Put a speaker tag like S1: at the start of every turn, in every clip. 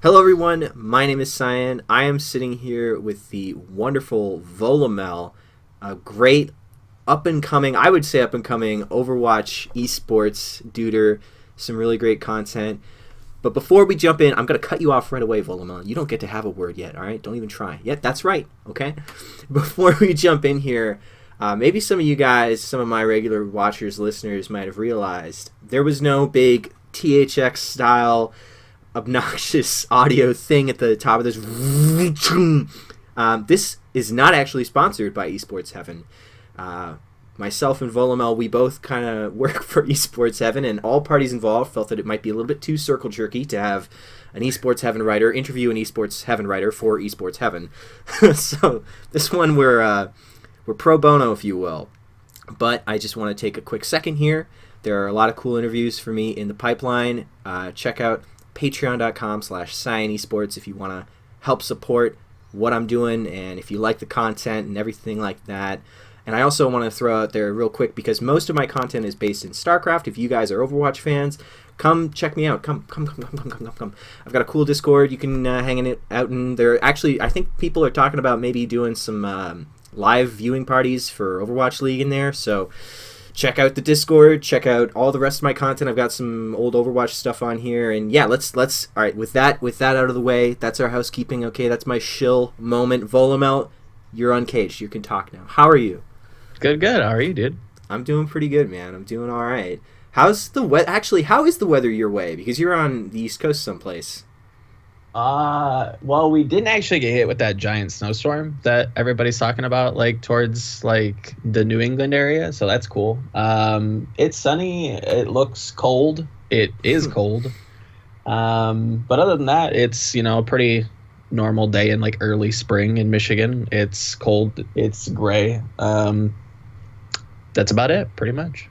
S1: Hello, everyone. My name is Cyan. I am sitting here with the wonderful Volamel, a great up and coming, I would say up and coming Overwatch ESports duder, some really great content. But before we jump in, I'm going to cut you off right away, Volamel. You don't get to have a word yet, all right? Don't even try. Yet, that's right, okay? Before we jump in here, maybe some of you guys, some of my regular watchers, listeners might have realized there was no big THX style obnoxious audio thing at the top of this. This is not actually sponsored by Esports Heaven. Myself and Volamel, we both kind of work for Esports Heaven, and all parties involved felt that it might be a little bit too circle jerky to have an Esports Heaven writer interview an Esports Heaven writer for Esports Heaven. So this one we're pro bono, if you will. But I just want to take a quick second here. There are a lot of cool interviews for me in the pipeline. Check out patreon.com/CyanEsports if you want to help support what I'm doing and if you like the content and everything like that. And I also want to throw out there real quick, because most of my content is based in Starcraft. If you guys are Overwatch fans, come check me out. Come. I've got a cool Discord you can hang it out in there. Actually, I think people are talking about maybe doing some live viewing parties for Overwatch League in there, so check out the Discord, check out all the rest of my content. I've got some old Overwatch stuff on here, and yeah, let's all right, with that out of the way, that's our housekeeping, okay? That's my shill moment. Volamel, you're uncaged. You can talk now. How are you?
S2: Good. How are you, dude?
S1: I'm doing pretty good, man. I'm doing all right. How's the Actually, how is the weather your way? Because you're on the East Coast someplace.
S2: Well, we didn't actually get hit with that giant snowstorm that everybody's talking about, like towards like the New England area. So that's cool. It's sunny. It looks cold. It is cold. But other than that, it's, a pretty normal day in like early spring in Michigan. It's cold. It's gray. That's about it, pretty much.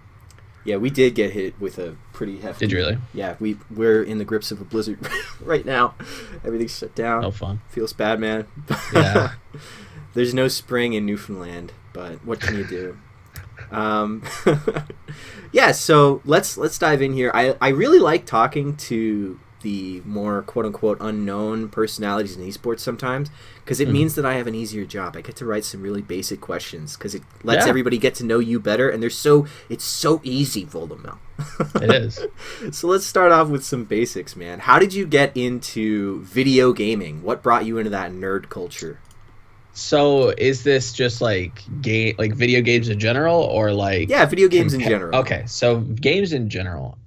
S1: Yeah, we did get hit with a pretty hefty...
S2: Did you really?
S1: Yeah, we're in the grips of a blizzard right now. Everything's shut down.
S2: No fun.
S1: Feels bad, man.
S2: Yeah.
S1: There's no spring in Newfoundland, but what can you do? Yeah, so let's dive in here. I really like talking to the more quote-unquote unknown personalities in esports sometimes, because it means that I have an easier job. I get to write some really basic questions because it lets everybody get to know you better, and it's so easy, Volamel.
S2: It is.
S1: So let's start off with some basics, man. How did you get into video gaming? What brought you into that nerd culture?
S2: So is this just like video games in general, or like...
S1: Yeah, video games in general.
S2: Okay, so games in general.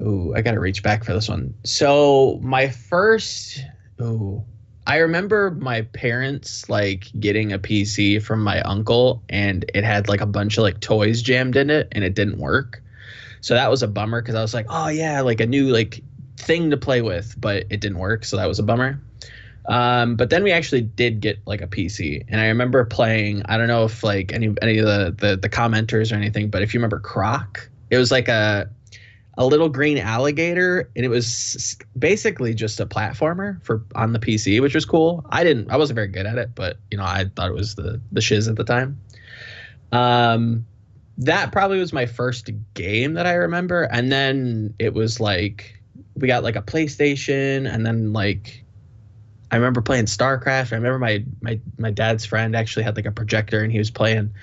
S2: Ooh, I gotta reach back for this one. So my first... I remember my parents like getting a PC from my uncle, and it had like a bunch of like toys jammed in it, and it didn't work. So that was a bummer, because I was like, oh yeah, like a new like thing to play with, but it didn't work. So that was a bummer. But then we actually did get like a PC, and I remember playing, I don't know if like any of the commenters or anything, but if you remember Croc, it was like a little green alligator, and it was basically just a platformer on the PC, which was cool. I wasn't very good at it, but I thought it was the shiz at the time. That probably was my first game that I remember. And then it was like, we got like a PlayStation, and then like, I remember playing Starcraft. I remember my dad's friend actually had like a projector, and he was playing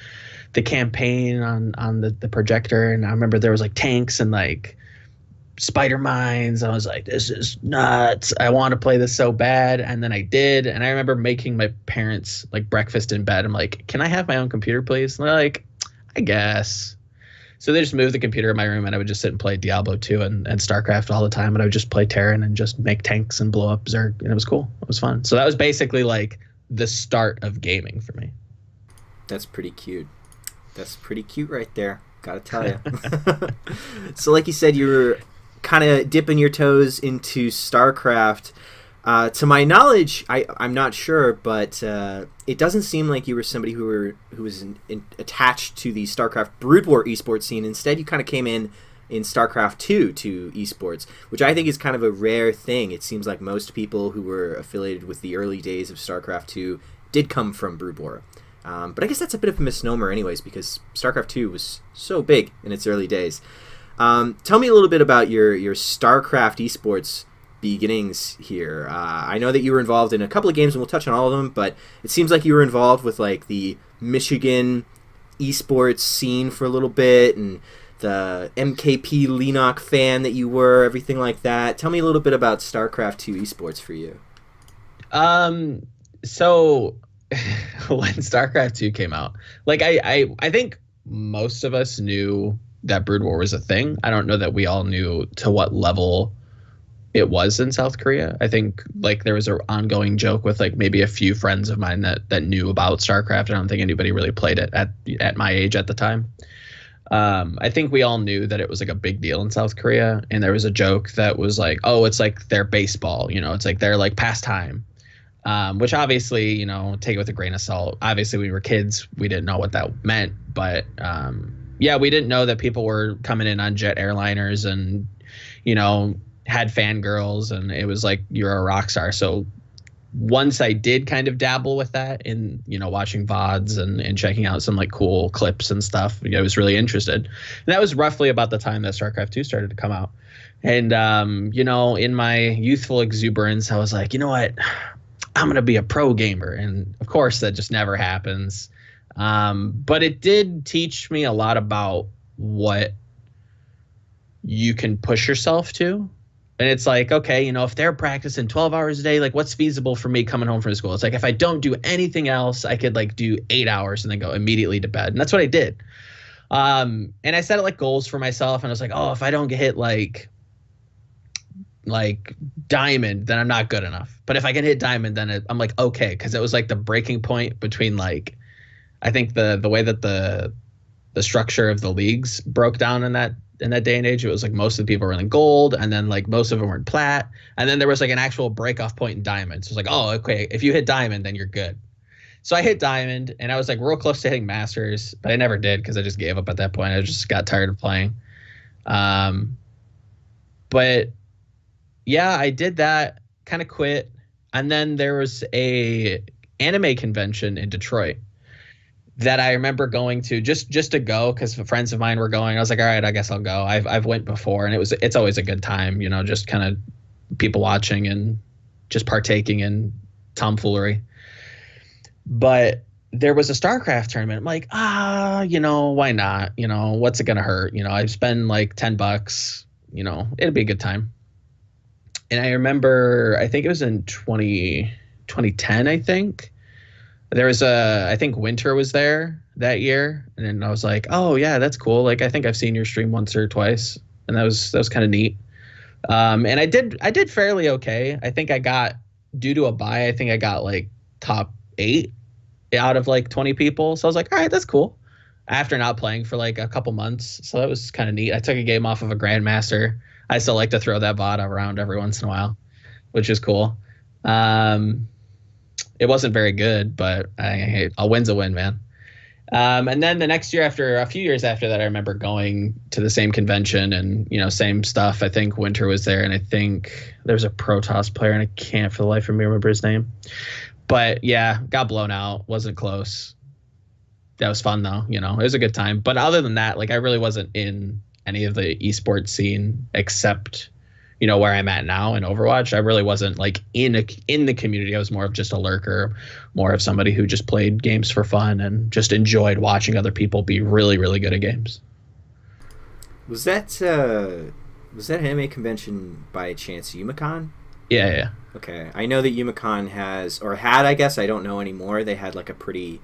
S2: the campaign on the projector. And I remember there was like tanks and like spider mines. I was like, this is nuts. I want to play this so bad. And then I did. And I remember making my parents like breakfast in bed. I'm like, can I have my own computer, please? And they're like, I guess. So they just moved the computer in my room, and I would just sit and play Diablo 2 and Starcraft all the time. And I would just play Terran and just make tanks and blow up Zerg. And it was cool. It was fun. So that was basically like the start of gaming for me.
S1: That's pretty cute. That's pretty cute right there. Gotta tell you. So like you said, you were kind of dipping your toes into StarCraft. To my knowledge, I'm not sure, but it doesn't seem like you were somebody who was attached to the StarCraft Brood War esports scene. Instead, you kind of came in StarCraft 2 to esports, which I think is kind of a rare thing. It seems like most people who were affiliated with the early days of StarCraft 2 did come from Brood War. But I guess that's a bit of a misnomer anyways, because StarCraft 2 was so big in its early days. Tell me a little bit about your StarCraft esports beginnings here. I know that you were involved in a couple of games, and we'll touch on all of them, but it seems like you were involved with like the Michigan esports scene for a little bit, and the MKP Lenok fan that you were, everything like that. Tell me a little bit about StarCraft 2 esports for you.
S2: So when StarCraft 2 came out, like I think most of us knew that Brood War was a thing. I don't know that we all knew to what level it was in South Korea. I think like there was an ongoing joke with like maybe a few friends of mine that knew about StarCraft. I don't think anybody really played it at my age at the time. I think we all knew that it was like a big deal in South Korea, and there was a joke that was like, oh, it's like their baseball, it's like their like pastime, which obviously, take it with a grain of salt. Obviously, we were kids. We didn't know what that meant, but yeah, we didn't know that people were coming in on jet airliners and, had fangirls, and it was like you're a rock star. So once I did kind of dabble with that in, watching VODs and checking out some like cool clips and stuff, I was really interested. And that was roughly about the time that StarCraft 2 started to come out. And, in my youthful exuberance, I was like, you know what, I'm going to be a pro gamer. And of course that just never happens. But it did teach me a lot about what you can push yourself to. And it's like, okay, if they're practicing 12 hours a day, like what's feasible for me coming home from school? It's like, if I don't do anything else, I could like do 8 hours and then go immediately to bed. And that's what I did. And I set like goals for myself. And I was like, oh, if I don't hit like diamond, then I'm not good enough. But if I can hit diamond, then I'm like, okay. Cause it was like the breaking point between like, I think the way that the structure of the leagues broke down in that day and age, it was like most of the people were in gold, and then like most of them were in plat, and then there was like an actual break off point in diamond. So it's like, oh, okay, if you hit diamond, then you're good. So I hit diamond, and I was like real close to hitting masters, but I never did because I just gave up at that point. I just got tired of playing. But yeah, I did that, kind of quit, and then there was a anime convention in Detroit that I remember going to just to go because friends of mine were going. I was like, all right, I guess I'll go. I've went before, and it's always a good time, just kind of people watching and just partaking in tomfoolery. But there was a StarCraft tournament. I'm like, why not? What's it gonna hurt? I spend like $10. It'd be a good time. And I remember, I think it was in 2010, I think. There was I think Winter was there that year, and then I was like, oh yeah, that's cool. Like I think I've seen your stream once or twice, and that was kind of neat. And I did fairly okay. I think I got, due to a bye, I think I got like top 8 out of like 20 people. So I was like, all right, that's cool. After not playing for like a couple months, so that was kind of neat. I took a game off of a grandmaster. I still like to throw that VOD around every once in a while, which is cool. It wasn't very good, but a win's a win, man. And then the next year, after a few years after that, I remember going to the same convention and, same stuff. I think Winter was there, and I think there was a Protoss player, and I can't for the life of me remember his name. But yeah, got blown out. Wasn't close. That was fun though. It was a good time. But other than that, like I really wasn't in any of the esports scene except where I'm at now in Overwatch. I really wasn't like in the community. I was more of just a lurker, more of somebody who just played games for fun and just enjoyed watching other people be really, really good at games.
S1: Was that anime convention by chance UMACon?
S2: Yeah.
S1: Okay. I know that UMACon has, or had, I guess, I don't know anymore. They had like a pretty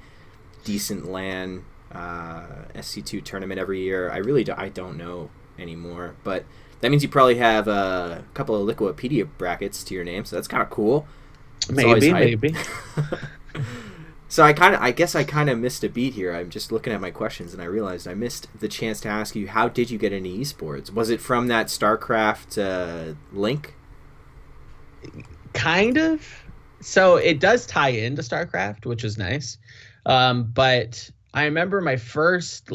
S1: decent LAN SC2 tournament every year. I don't know anymore, but that means you probably have a couple of Liquipedia brackets to your name, so that's kind of cool.
S2: Maybe.
S1: So I guess I kind of missed a beat here. I'm just looking at my questions, and I realized I missed the chance to ask you, how did you get into esports? Was it from that StarCraft link?
S2: Kind of. So it does tie into StarCraft, which is nice. But I remember my first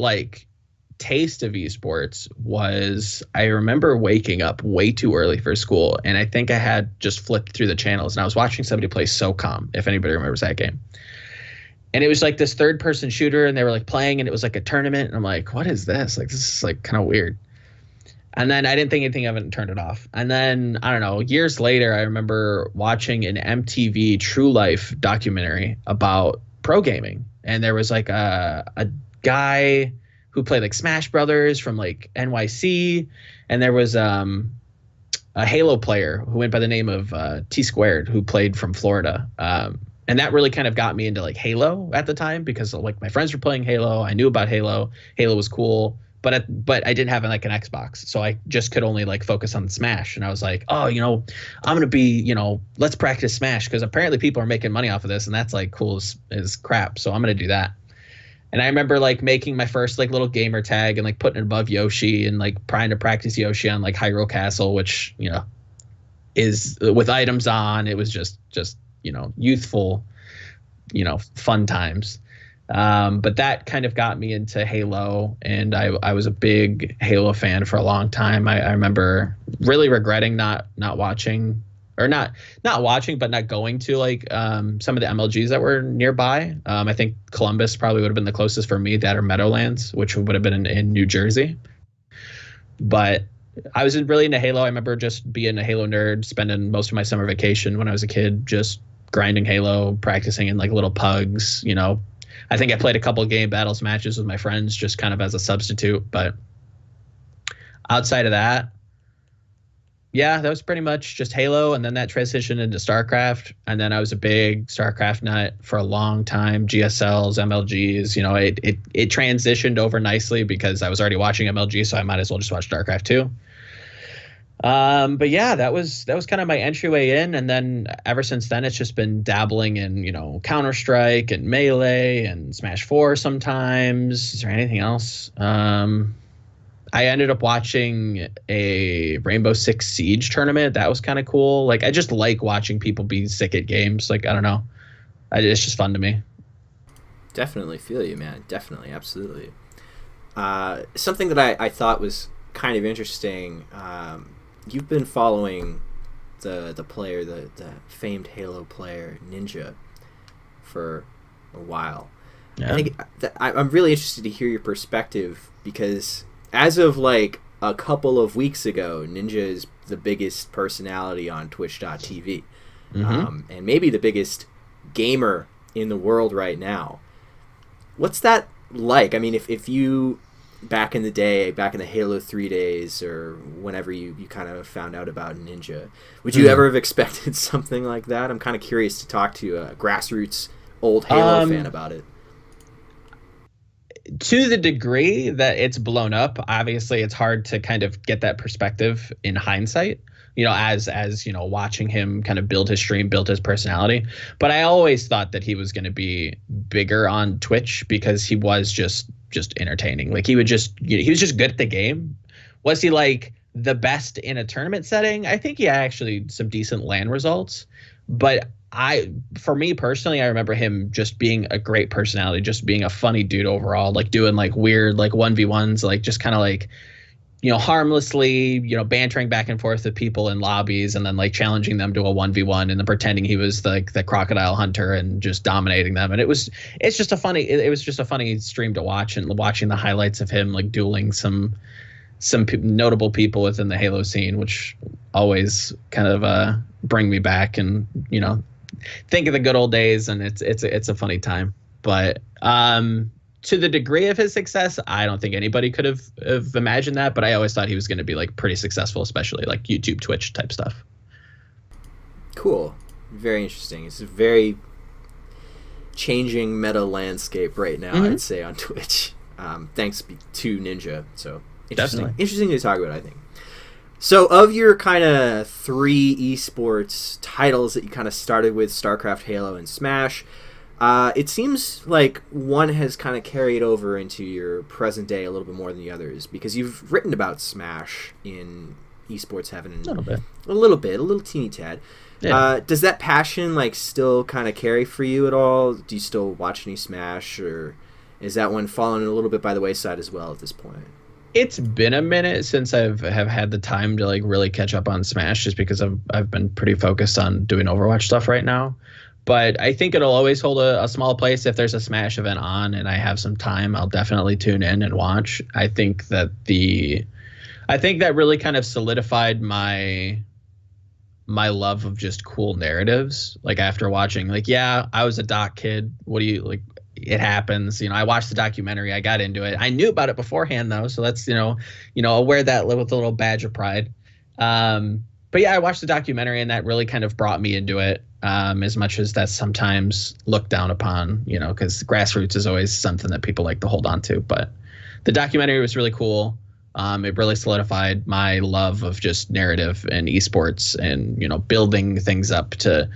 S2: taste of esports was, I remember waking up way too early for school, and I think I had just flipped through the channels, and I was watching somebody play SOCOM, if anybody remembers that game. And it was like this third person shooter, and they were playing, and it was like a tournament, and I'm like, what is this? This is kind of weird. And then I didn't think anything of it and turned it off. And then, I don't know, years later, I remember watching an MTV True Life documentary about pro gaming. And there was like a guy who played like Smash Brothers from like NYC. And there was a Halo player who went by the name of T Squared, who played from Florida. And that really kind of got me into like Halo at the time, because like my friends were playing Halo. I knew about Halo. Halo was cool. But I didn't have like an Xbox, so I just could only like focus on Smash. And I was like, oh, I'm gonna be, let's practice Smash, because apparently people are making money off of this, and that's like cool as crap. So I'm gonna do that. And I remember like making my first like little gamer tag and like putting it above Yoshi and like trying to practice Yoshi on like Hyrule Castle, which is with items on. It was just youthful, fun times. But that kind of got me into Halo, and I was a big Halo fan for a long time. I remember really regretting not watching, or not watching, but not going to like some of the MLGs that were nearby. I think Columbus probably would have been the closest for me, that or Meadowlands, which would have been in New Jersey. But I was really into Halo. I remember just being a Halo nerd, spending most of my summer vacation when I was a kid just grinding Halo, practicing in like little pugs, I think I played a couple of game battles matches with my friends just kind of as a substitute. But outside of that, yeah, that was pretty much just Halo. And then that transitioned into Starcraft. And then I was a big Starcraft nut for a long time. GSLs, MLGs, it transitioned over nicely because I was already watching MLG, so I might as well just watch Starcraft too. But yeah, that was kind of my entryway in, and then ever since then it's just been dabbling in Counter-Strike and Melee and Smash 4 sometimes. Is there anything else? I ended up watching a Rainbow Six Siege tournament. That was kind of cool. Like, I just like watching people be sick at games. Like, I don't know, it's just fun to me.
S1: Definitely feel you, man. Definitely, absolutely. Something that I thought was kind of interesting. You've been following the player, the famed Halo player Ninja, for a while. Yeah. I think I'm really interested to hear your perspective, because as of like a couple of weeks ago, Ninja is the biggest personality on Twitch.tv, and maybe the biggest gamer in the world right now. What's that like? I mean, if you back in the Halo 3 days, or whenever you kind of found out about Ninja, would you ever have expected something like that? I'm kind of curious to talk to a grassroots old Halo fan about it.
S2: To the degree that it's blown up, obviously it's hard to kind of get that perspective in hindsight, as watching him kind of build his stream, build his personality. But I always thought that he was going to be bigger on Twitch, because he was just entertaining. Like, he was just good at the game. Was he like the best in a tournament setting? I think he had actually some decent LAN results, but for me personally, I remember him just being a great personality, just being a funny dude overall, like doing like weird like 1v1s, like just kind of like harmlessly, bantering back and forth with people in lobbies, and then like challenging them to a 1v1, and then pretending he was like the crocodile hunter and just dominating them. And it was just a funny stream to watch, and watching the highlights of him like dueling some notable people within the Halo scene, which always kind of bring me back and think of the good old days, and it's a funny time. But to the degree of his success, I don't think anybody could have imagined that, but I always thought he was going to be like pretty successful, especially like YouTube, Twitch type stuff.
S1: Cool. Very interesting. It's a very changing meta landscape right now, I'd say, on Twitch. Thanks to Ninja. So interesting to talk about, I think. So of your kind of 3 esports titles that you kind of started with, StarCraft, Halo, and Smash, it seems like one has kind of carried over into your present day a little bit more than the others, because you've written about Smash in esports heaven a little teeny tad. Yeah. Does that passion like still kind of carry for you at all? Do you still watch any Smash, or is that one fallen a little bit by the wayside as well at this point?
S2: It's been a minute since have had the time to like really catch up on Smash, just because I've been pretty focused on doing Overwatch stuff right now. But I think it'll always hold a small place. If there's a Smash event on and I have some time, I'll definitely tune in and watch. I think that I think that really kind of solidified my love of just cool narratives. Like after watching, like, yeah, I was a doc kid. What do you like? It happens. I watched the documentary. I got into it. I knew about it beforehand though, so that's I'll wear that with a little badge of pride. But yeah, I watched the documentary, and that really kind of brought me into it. As much as that's sometimes looked down upon, because grassroots is always something that people like to hold on to. But the documentary was really cool. It really solidified my love of just narrative and esports, and building things up to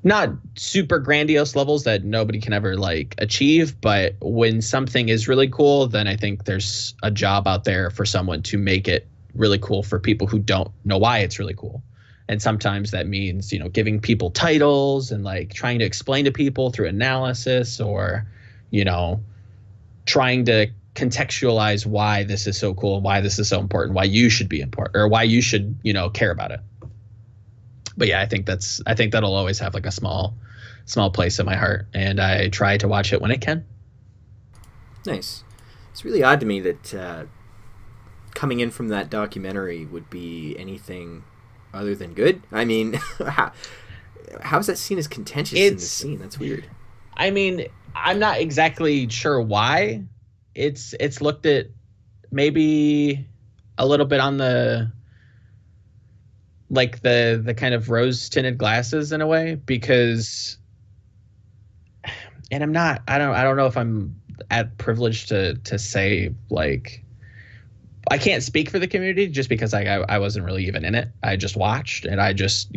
S2: not super grandiose levels that nobody can ever like achieve. But when something is really cool, then I think there's a job out there for someone to make it really cool for people who don't know why it's really cool. And sometimes that means, giving people titles and like trying to explain to people through analysis, or, trying to contextualize why this is so cool and why this is so important, why you should be important, or why you should, care about it. But yeah, I think that'll always have like a small place in my heart, and I try to watch it when I can.
S1: Nice. It's really odd to me that coming in from that documentary would be anything other than good. I mean, how is that seen as contentious in the scene? That's weird.
S2: I mean, I'm not exactly sure why. It's looked at maybe a little bit on the like the kind of rose tinted glasses in a way, because, and I don't know if I'm privileged to say, like, I can't speak for the community just because I wasn't really even in it. I just watched, and I just,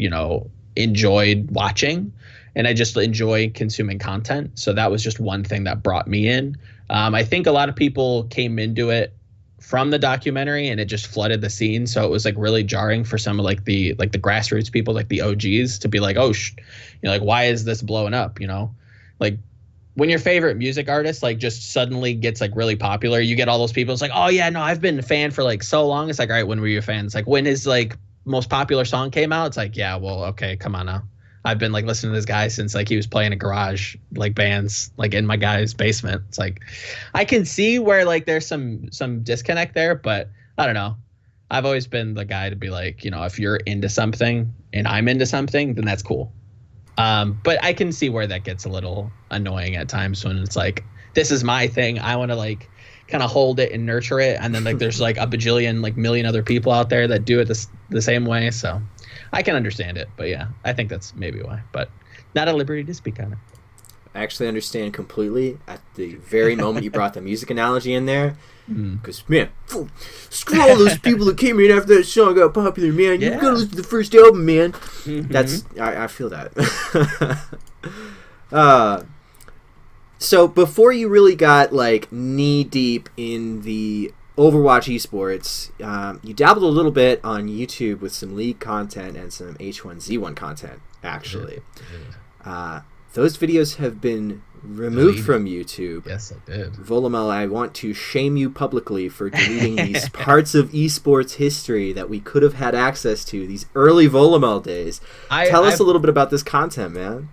S2: enjoyed watching, and I just enjoy consuming content. So that was just one thing that brought me in. I think a lot of people came into it from the documentary, and it just flooded the scene. So it was like really jarring for some of like the grassroots people, like the OGs, to be like, oh, like, why is this blowing up? Like, when your favorite music artist like just suddenly gets like really popular, you get all those people. It's like, oh yeah, no, I've been a fan for like so long. It's like, all right, when were you a fan? It's like when his like most popular song came out. It's like, yeah, well, okay, come on now. I've been like listening to this guy since like he was playing a garage like bands like in my guy's basement. It's like, I can see where like there's some disconnect there, but I don't know. I've always been the guy to be like, if you're into something and I'm into something, then that's cool. But I can see where that gets a little annoying at times when it's like, this is my thing. I want to like kind of hold it and nurture it. And then like there's like a bajillion, like million other people out there that do it the same way. So I can understand it. But yeah, I think that's maybe why. But not at liberty to speak on it.
S1: I actually understand completely at the very moment you brought the music analogy in there. Because, man, screw all those people that came in after that song got popular, man. You gotta listen to the first album, man. That's I feel that. So before you really got like knee deep in the Overwatch esports, you dabbled a little bit on YouTube with some League content and some H1Z1 content, actually. Those videos have been removed from YouTube.
S2: Yes, I did.
S1: Volamel, I want to shame you publicly for deleting these parts of esports history that we could have had access to, these early Volamel days. Tell us a little bit about this content, man.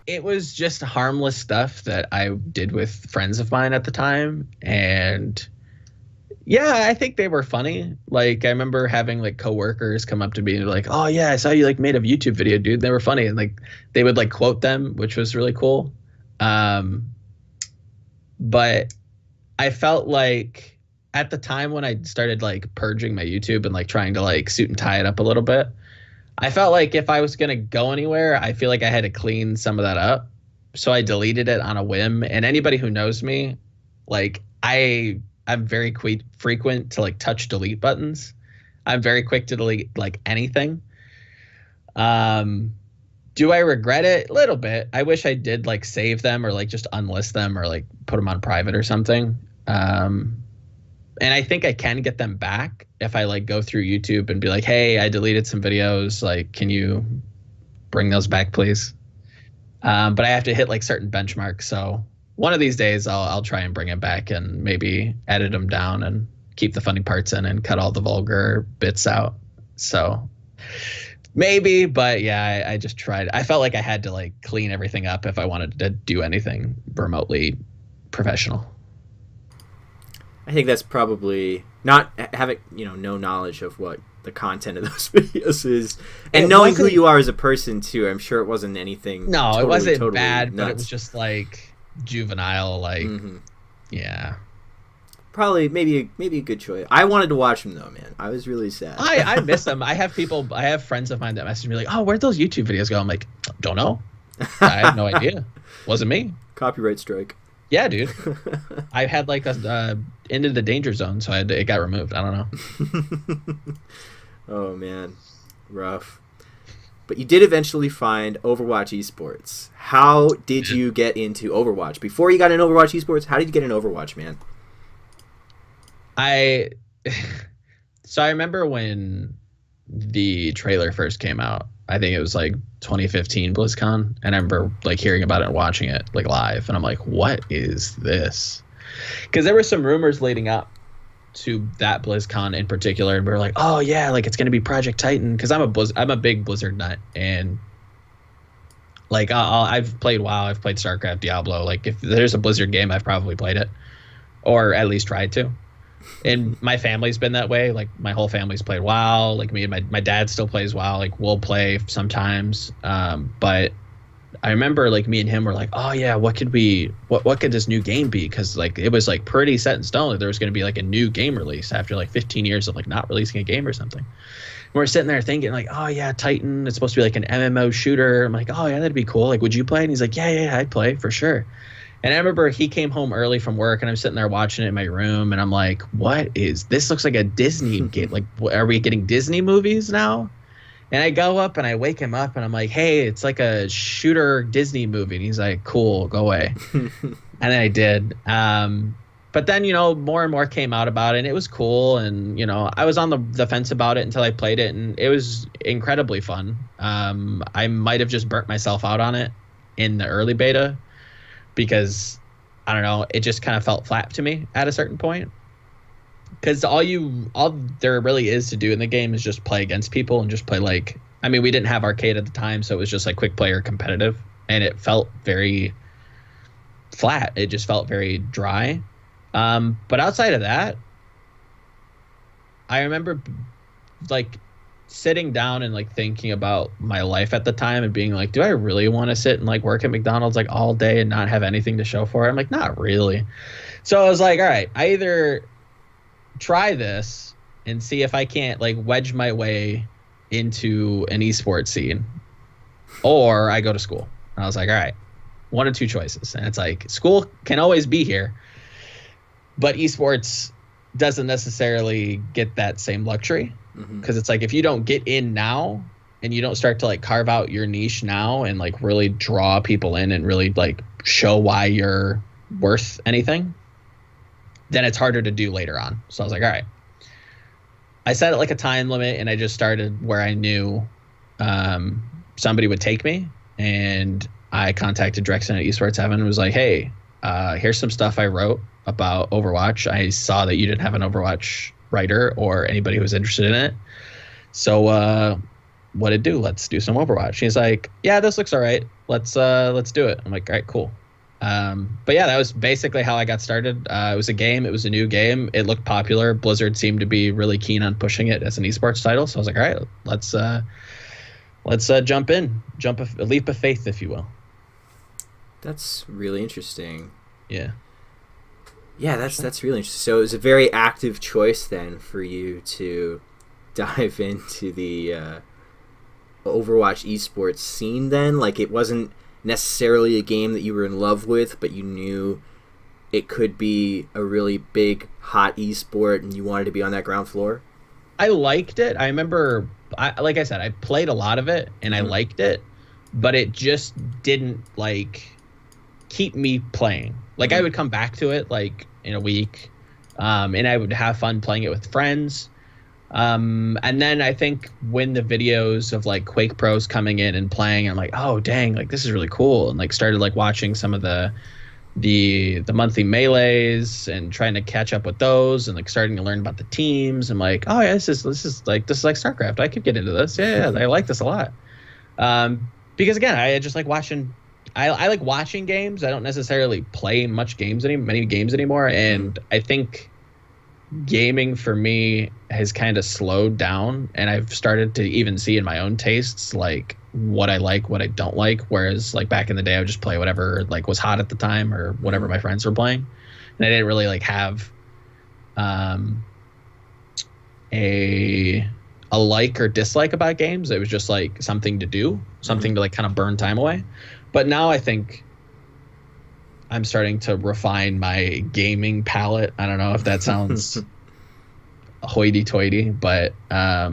S2: It was just harmless stuff that I did with friends of mine at the time, and yeah, I think they were funny. Like, I remember having like coworkers come up to me and be like, "Oh yeah, I saw you like made a YouTube video, dude. They were funny," and like they would like quote them, which was really cool. But I felt like at the time when I started like purging my YouTube and like trying to like suit and tie it up a little bit, I felt like if I was gonna go anywhere, I feel like I had to clean some of that up. So I deleted it on a whim. And anybody who knows me, like I'm very frequent to like touch delete buttons. I'm very quick to delete like anything. Do I regret it? A little bit. I wish I did like save them or like just unlist them or like put them on private or something. And I think I can get them back if I like go through YouTube and be like, hey, I deleted some videos. Like, can you bring those back, please? But I have to hit like certain benchmarks. So one of these days I'll try and bring it back and maybe edit them down and keep the funny parts in and cut all the vulgar bits out. So maybe, but yeah, I just tried. I felt like I had to like clean everything up if I wanted to do anything remotely professional.
S1: I think that's probably not having no knowledge of what the content of those videos is, and knowing who you are as a person too. I'm sure it wasn't anything.
S2: No, it wasn't bad,
S1: nuts.
S2: but it was just like juvenile, like yeah.
S1: Probably maybe a good choice. I wanted to watch them though, man. I was really sad.
S2: I miss them. I have friends of mine that message me like, "Oh, where'd those YouTube videos go?" I'm like, "Don't know. I have no idea. Wasn't me."
S1: Copyright strike.
S2: Yeah, dude. I had like a into the danger zone, so it got removed. I don't know.
S1: Oh man, rough. But you did eventually find Overwatch ESports. How did you get into Overwatch? Before you got into Overwatch ESports, how did you get into Overwatch, man?
S2: So I remember when the trailer first came out. I think it was like 2015 BlizzCon, and I remember like hearing about it and watching it like live, and I'm like, what is this? Because there were some rumors leading up to that BlizzCon in particular, and we were like, oh yeah, like it's gonna be Project Titan, because I'm a big Blizzard nut, and like I've played WoW, I've played Starcraft, Diablo. Like if there's a Blizzard game, I've probably played it, or at least tried to. And my family's been that way. Like my whole family's played WoW. Like me and my dad still plays WoW. Like we'll play sometimes. But I remember like me and him were like, oh yeah, what could this new game be? Because like it was like pretty set in stone that there was going to be like a new game release after like 15 years of like not releasing a game or something. And we're sitting there thinking like, oh yeah, Titan. It's supposed to be like an MMO shooter. I'm like, oh yeah, that'd be cool. Like, would you play? And he's like, yeah, I'd play for sure. And I remember he came home early from work, and I'm sitting there watching it in my room, and I'm like, what is this? Looks like a Disney game. Like, are we getting Disney movies now? And I go up and I wake him up, and I'm like, hey, it's like a shooter Disney movie. And he's like, cool, go away. And then I did. But then, more and more came out about it, and it was cool. And, I was on the fence about it until I played it, and it was incredibly fun. I might have just burnt myself out on it in the early beta, because I don't know, it just kind of felt flat to me at a certain point. Because all there really is to do in the game is just play against people and just play like, I mean, we didn't have arcade at the time, so it was just like quick player competitive, and it felt very flat. It just felt very dry. But outside of that, I remember like sitting down and like thinking about my life at the time and being like, do I really want to sit and like work at McDonald's like all day and not have anything to show for it? I'm like, not really. So I was like, all right, I either try this and see if I can't like wedge my way into an esports scene, or I go to school. And I was like, all right, one of two choices. And it's like, school can always be here, but esports doesn't necessarily get that same luxury. Because it's like, if you don't get in now and you don't start to like carve out your niche now and like really draw people in and really like show why you're worth anything, then it's harder to do later on. So I was like, all right, I set it like a time limit, and I just started where I knew somebody would take me. And I contacted Drexen at Esports Heaven and was like, hey, here's some stuff I wrote about Overwatch. I saw that you didn't have an Overwatch writer or anybody who was interested in it. So what'd do? Let's do some Overwatch. He's like, yeah, this looks all right. Let's do it. I'm like, all right, cool. But yeah, that was basically how I got started. It was a game. It was a new game. It looked popular. Blizzard seemed to be really keen on pushing it as an esports title. So I was like, all right, let's jump in, a leap of faith, if you will.
S1: That's really interesting.
S2: Yeah.
S1: Yeah, that's really interesting. So it was a very active choice then for you to dive into the Overwatch esports scene then? Like, it wasn't necessarily a game that you were in love with, but you knew it could be a really big, hot esport, and you wanted to be on that ground floor?
S2: I liked it. I remember, like I said, I played a lot of it, and I liked it, but it just didn't, like, keep me playing. Like, I would come back to it, like, in a week, and I would have fun playing it with friends. And then I think when the videos of, like, Quake pros coming in and playing, I'm like, oh, dang, like, this is really cool. And, like, started, like, watching some of the monthly melees and trying to catch up with those and, like, starting to learn about the teams. I'm like, oh, yeah, this is like StarCraft. I could get into this. Yeah, I like this a lot. Because, again, I just like watching... I like watching games. I don't necessarily play many games anymore. And I think gaming for me has kind of slowed down, and I've started to even see in my own tastes like what I like, what I don't like. Whereas like back in the day, I would just play whatever like was hot at the time or whatever my friends were playing, and I didn't really like have a like or dislike about games. It was just like something to do, something to like kind of burn time away. But now I think I'm starting to refine my gaming palette. I don't know if that sounds hoity-toity, but yeah,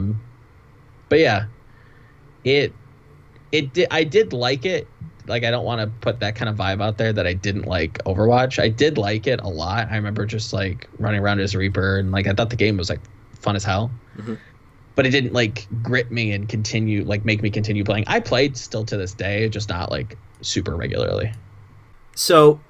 S2: I did like it. Like, I don't want to put that kind of vibe out there that I didn't like Overwatch. I did like it a lot. I remember just like running around as Reaper, and like I thought the game was like fun as hell. Mm-hmm. But it didn't like grip me and make me continue playing. I played still to this day, just not like super regularly.
S1: So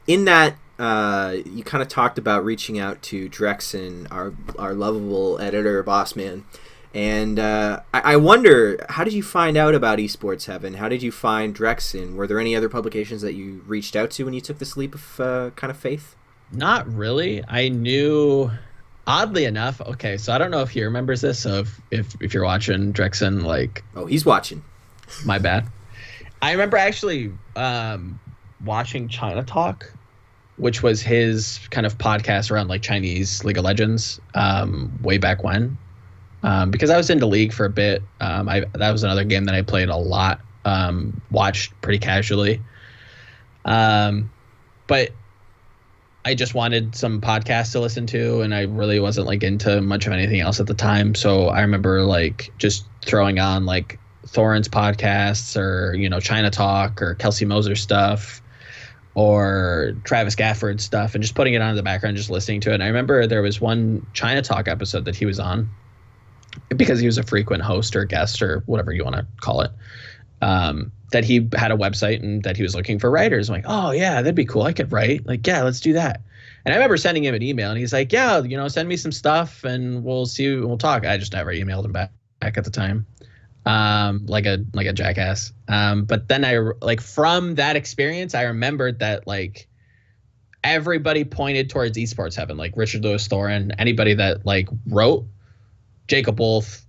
S1: in that, you kind of talked about reaching out to Drexen, our lovable editor, boss man. And I wonder, how did you find out about Esports Heaven? How did you find Drexen? Were there any other publications that you reached out to when you took this leap of kind of faith?
S2: Not really. I knew, oddly enough, okay, so I don't know if he remembers this, so if you're watching Drexen, like...
S1: Oh, he's watching.
S2: My bad. I remember actually watching China Talk, which was his kind of podcast around like Chinese League of Legends way back when. Because I was into League for a bit. That was another game that I played a lot, watched pretty casually. But I just wanted some podcasts to listen to, and I really wasn't like into much of anything else at the time. So I remember like just throwing on like Thorin's podcasts, or, you know, China Talk, or Kelsey Moser stuff, or Travis Gafford stuff, and just putting it on in the background, just listening to it. And I remember there was one China Talk episode that he was on, because he was a frequent host or guest or whatever you want to call it, that he had a website and that he was looking for writers. I'm like, oh yeah, that'd be cool. I could write. Like, yeah, let's do that. And I remember sending him an email, and he's like, yeah, you know, send me some stuff and we'll see, we'll talk. I just never emailed him back at the time. Like a jackass. But then I, like, from that experience, I remembered that like everybody pointed towards Esports Heaven, like Richard Lewis Thorin, anybody that like wrote, Jacob Wolf,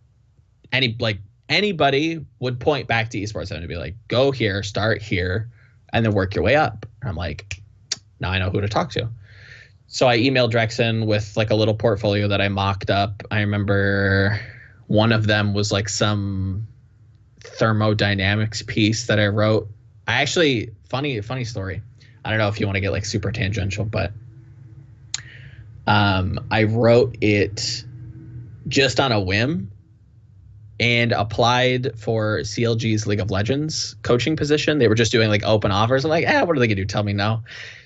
S2: anybody would point back to Esports Heaven to be like, go here, start here, and then work your way up. And I'm like, now I know who to talk to. So I emailed Drexen with like a little portfolio that I mocked up. I remember one of them was like some thermodynamics piece that I wrote. I actually, funny story. I don't know if you want to get like super tangential, but I wrote it just on a whim and applied for CLG's League of Legends coaching position. They were just doing like open offers. I'm like, what are they gonna do? Tell me no.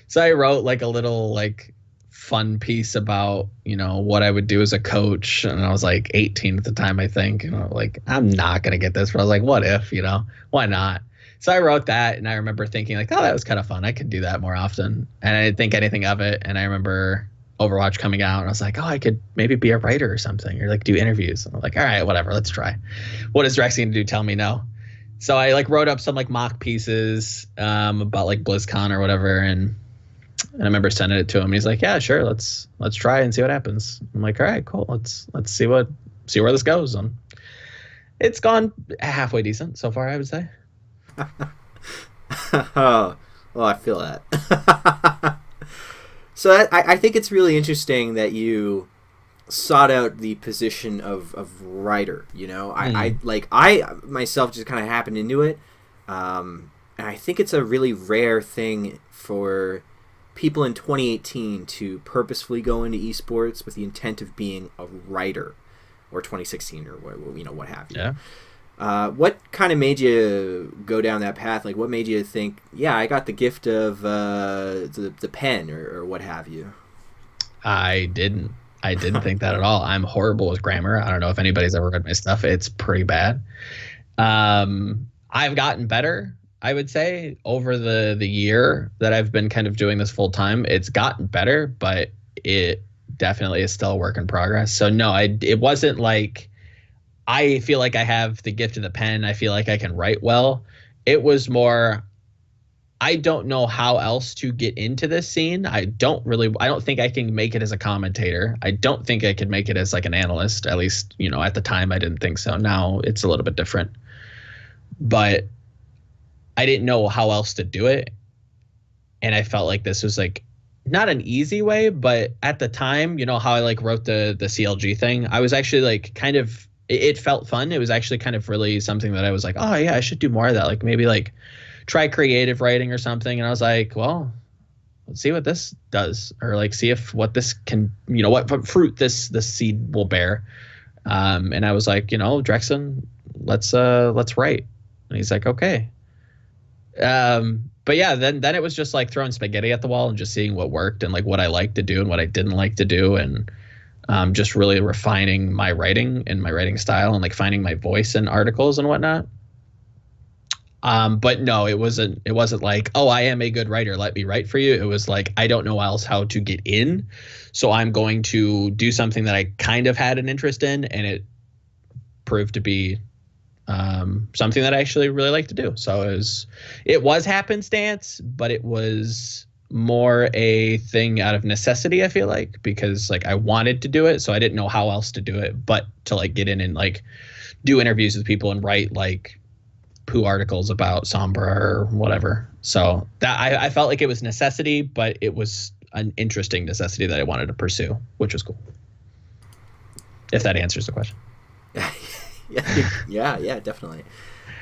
S2: So I wrote like a little like fun piece about, you know, what I would do as a coach. And I was like 18 at the time, I think. And I was like, I'm not gonna get this. But I was like, what if, you know, why not? So I wrote that, and I remember thinking like, oh, that was kind of fun. I could do that more often. And I didn't think anything of it. And I remember Overwatch coming out, and I was like, oh, I could maybe be a writer or something, or like do interviews. And I'm like, all right, whatever, let's try. What is Rex going to do? Tell me no. So I like wrote up some like mock pieces about like BlizzCon or whatever, and I remember sending it to him. He's like, yeah, sure, let's try and see what happens. I'm like, all right, cool, let's see where this goes. And it's gone halfway decent so far, I would say.
S1: Oh, well, I feel that. So I think it's really interesting that you sought out the position of writer. You know, I myself just kind of happened into it, and I think it's a really rare thing for people in 2018 to purposefully go into esports with the intent of being a writer, or 2016 or what have you.
S2: Yeah.
S1: What kind of made you go down that path? Like, what made you think, yeah, I got the gift of the pen, or what have you?
S2: I didn't think that at all. I'm horrible with grammar. I don't know if anybody's ever read my stuff. It's pretty bad. I've gotten better, I would say, over the year that I've been kind of doing this full time. It's gotten better, but it definitely is still a work in progress. So no, it wasn't like I feel like I have the gift of the pen. I feel like I can write well. It was more, I don't know how else to get into this scene. I don't think I can make it as a commentator. I don't think I could make it as like an analyst. At least, at the time I didn't think so. Now it's a little bit different. But I didn't know how else to do it. And I felt like this was like not an easy way, but at the time, how I like wrote the CLG thing, I was actually like kind of, it felt fun. It was actually kind of really something that I was like, oh yeah, I should do more of that. Like maybe like try creative writing or something. And I was like, well, let's see what this does, or like see if what this can, what fruit this seed will bear. And I was like, Drexen, let's write. And he's like, okay. But yeah, then it was just like throwing spaghetti at the wall and just seeing what worked and like what I liked to do and what I didn't like to do, and just really refining my writing and my writing style and like finding my voice in articles and whatnot. But no, it wasn't like, oh, I am a good writer, let me write for you. It was like, I don't know else how to get in, so I'm going to do something that I kind of had an interest in, and it proved to be something that I actually really like to do. So it was happenstance, but it was more a thing out of necessity, I feel like, because like I wanted to do it, so I didn't know how else to do it but to like get in and like do interviews with people and write like poo articles about Sombra or whatever. So that I felt like it was necessity, but it was an interesting necessity that I wanted to pursue, which was cool. If that answers the question.
S1: yeah, definitely.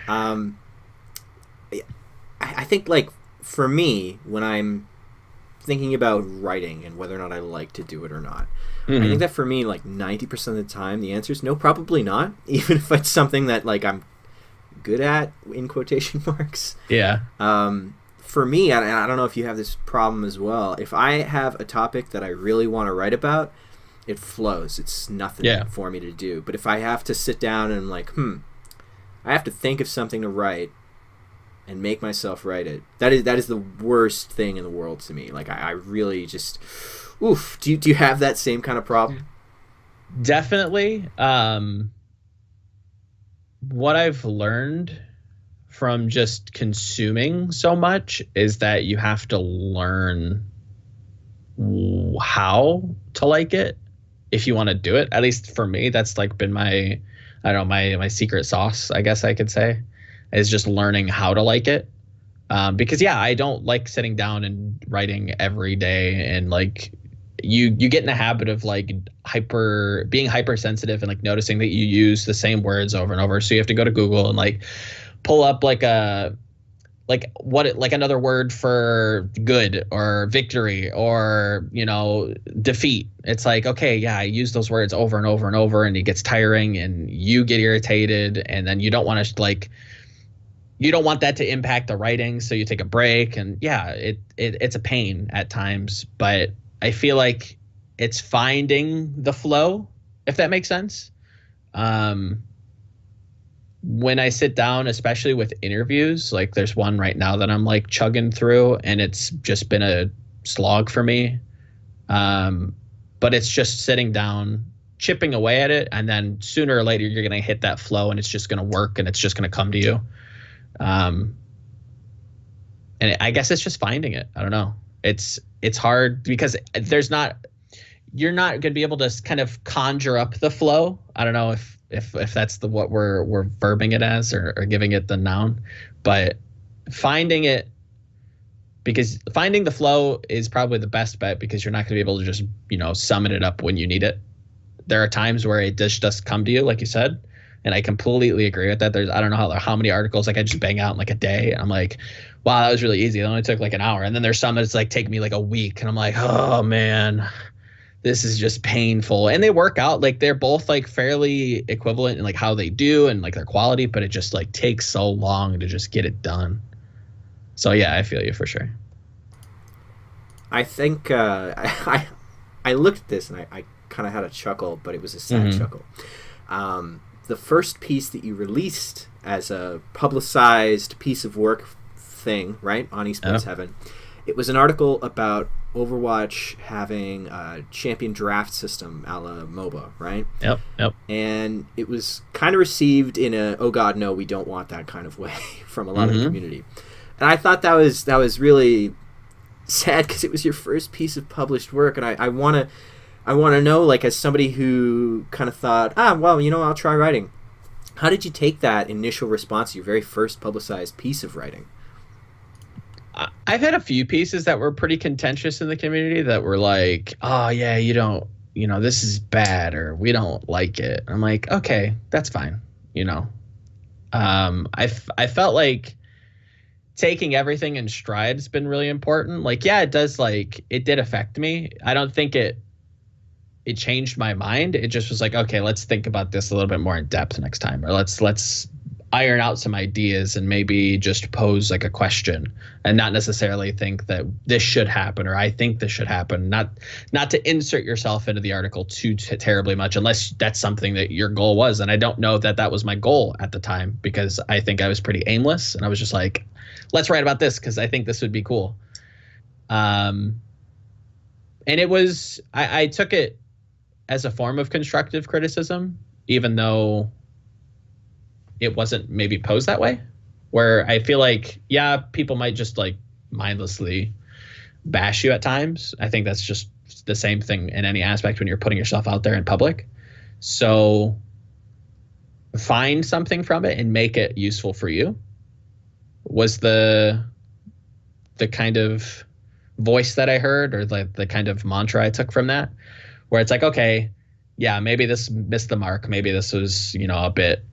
S1: I think like for me, when I'm thinking about writing and whether or not I like to do it or not, I think that for me, like 90% of the time, the answer is no, probably not. Even if it's something that like I'm good at, in quotation marks.
S2: Yeah.
S1: For me, and I don't know if you have this problem as well, if I have a topic that I really want to write about, it flows. It's nothing for me to do. But if I have to sit down and like, I have to think of something to write and make myself write it, that is the worst thing in the world to me. Like I really just, oof. Do you have that same kind of problem?
S2: Definitely. What I've learned from just consuming so much is that you have to learn how to like it if you want to do it. At least for me, that's like been my secret sauce, I guess I could say, is just learning how to like it. Because I don't like sitting down and writing every day, and like you get in the habit of like being hypersensitive and like noticing that you use the same words over and over. So you have to go to Google and like pull up like another word for good or victory or defeat. It's like, okay, I use those words over and over and over, and it gets tiring and you get irritated, and then you don't want that to impact the writing, so you take a break, and it's a pain at times. But I feel like it's finding the flow, if that makes sense. When I sit down, especially with interviews, like there's one right now that I'm like chugging through, and it's just been a slog for me. But it's just sitting down, chipping away at it, and then sooner or later you're going to hit that flow, and it's just going to work, and it's just going to come to you. And I guess it's just finding it. I don't know. It's hard because you're not going to be able to kind of conjure up the flow. I don't know if that's what we're verbing it as or giving it the noun, but finding it, because finding the flow is probably the best bet, because you're not going to be able to just, summon it up when you need it. There are times where it just come to you, like you said. And I completely agree with that. I don't know how many articles like I just bang out in like a day. And I'm like, wow, that was really easy. It only took like an hour. And then there's some that's like take me like a week. And I'm like, oh man, this is just painful. And they work out, like they're both like fairly equivalent in like how they do and like their quality, but it just like takes so long to just get it done. So yeah, I feel you for sure.
S1: I think I looked at this and I kind of had a chuckle, but it was a sad chuckle. The first piece that you released as a publicized piece of work thing, right, on Esports Heaven, it was an article about Overwatch having a champion draft system a la MOBA, right?
S2: Yep.
S1: And it was kind of received in a, oh God, no, we don't want that kind of way from a lot of the community. And I thought that was really sad because it was your first piece of published work, and I want to know, like, as somebody who kind of thought, well, I'll try writing. How did you take that initial response to your very first publicized piece of writing?
S2: I've had a few pieces that were pretty contentious in the community that were like, oh yeah, this is bad, or we don't like it. I'm like, okay, that's fine. I felt like taking everything in stride has been really important. Like, yeah, it did affect me. I don't think it changed my mind. It just was like, okay, let's think about this a little bit more in depth next time, or let's iron out some ideas and maybe just pose like a question and not necessarily think that this should happen or I think this should happen. Not to insert yourself into the article too terribly much, unless that's something that your goal was. And I don't know that was my goal at the time, because I think I was pretty aimless and I was just like, let's write about this because I think this would be cool. And it was, I took it as a form of constructive criticism, even though it wasn't maybe posed that way, where I feel like, yeah, people might just like mindlessly bash you at times. I think that's just the same thing in any aspect when you're putting yourself out there in public. So find something from it and make it useful for you was the kind of voice that I heard, or the kind of mantra I took from that, where it's like, okay, yeah, maybe this missed the mark. Maybe this was, a bit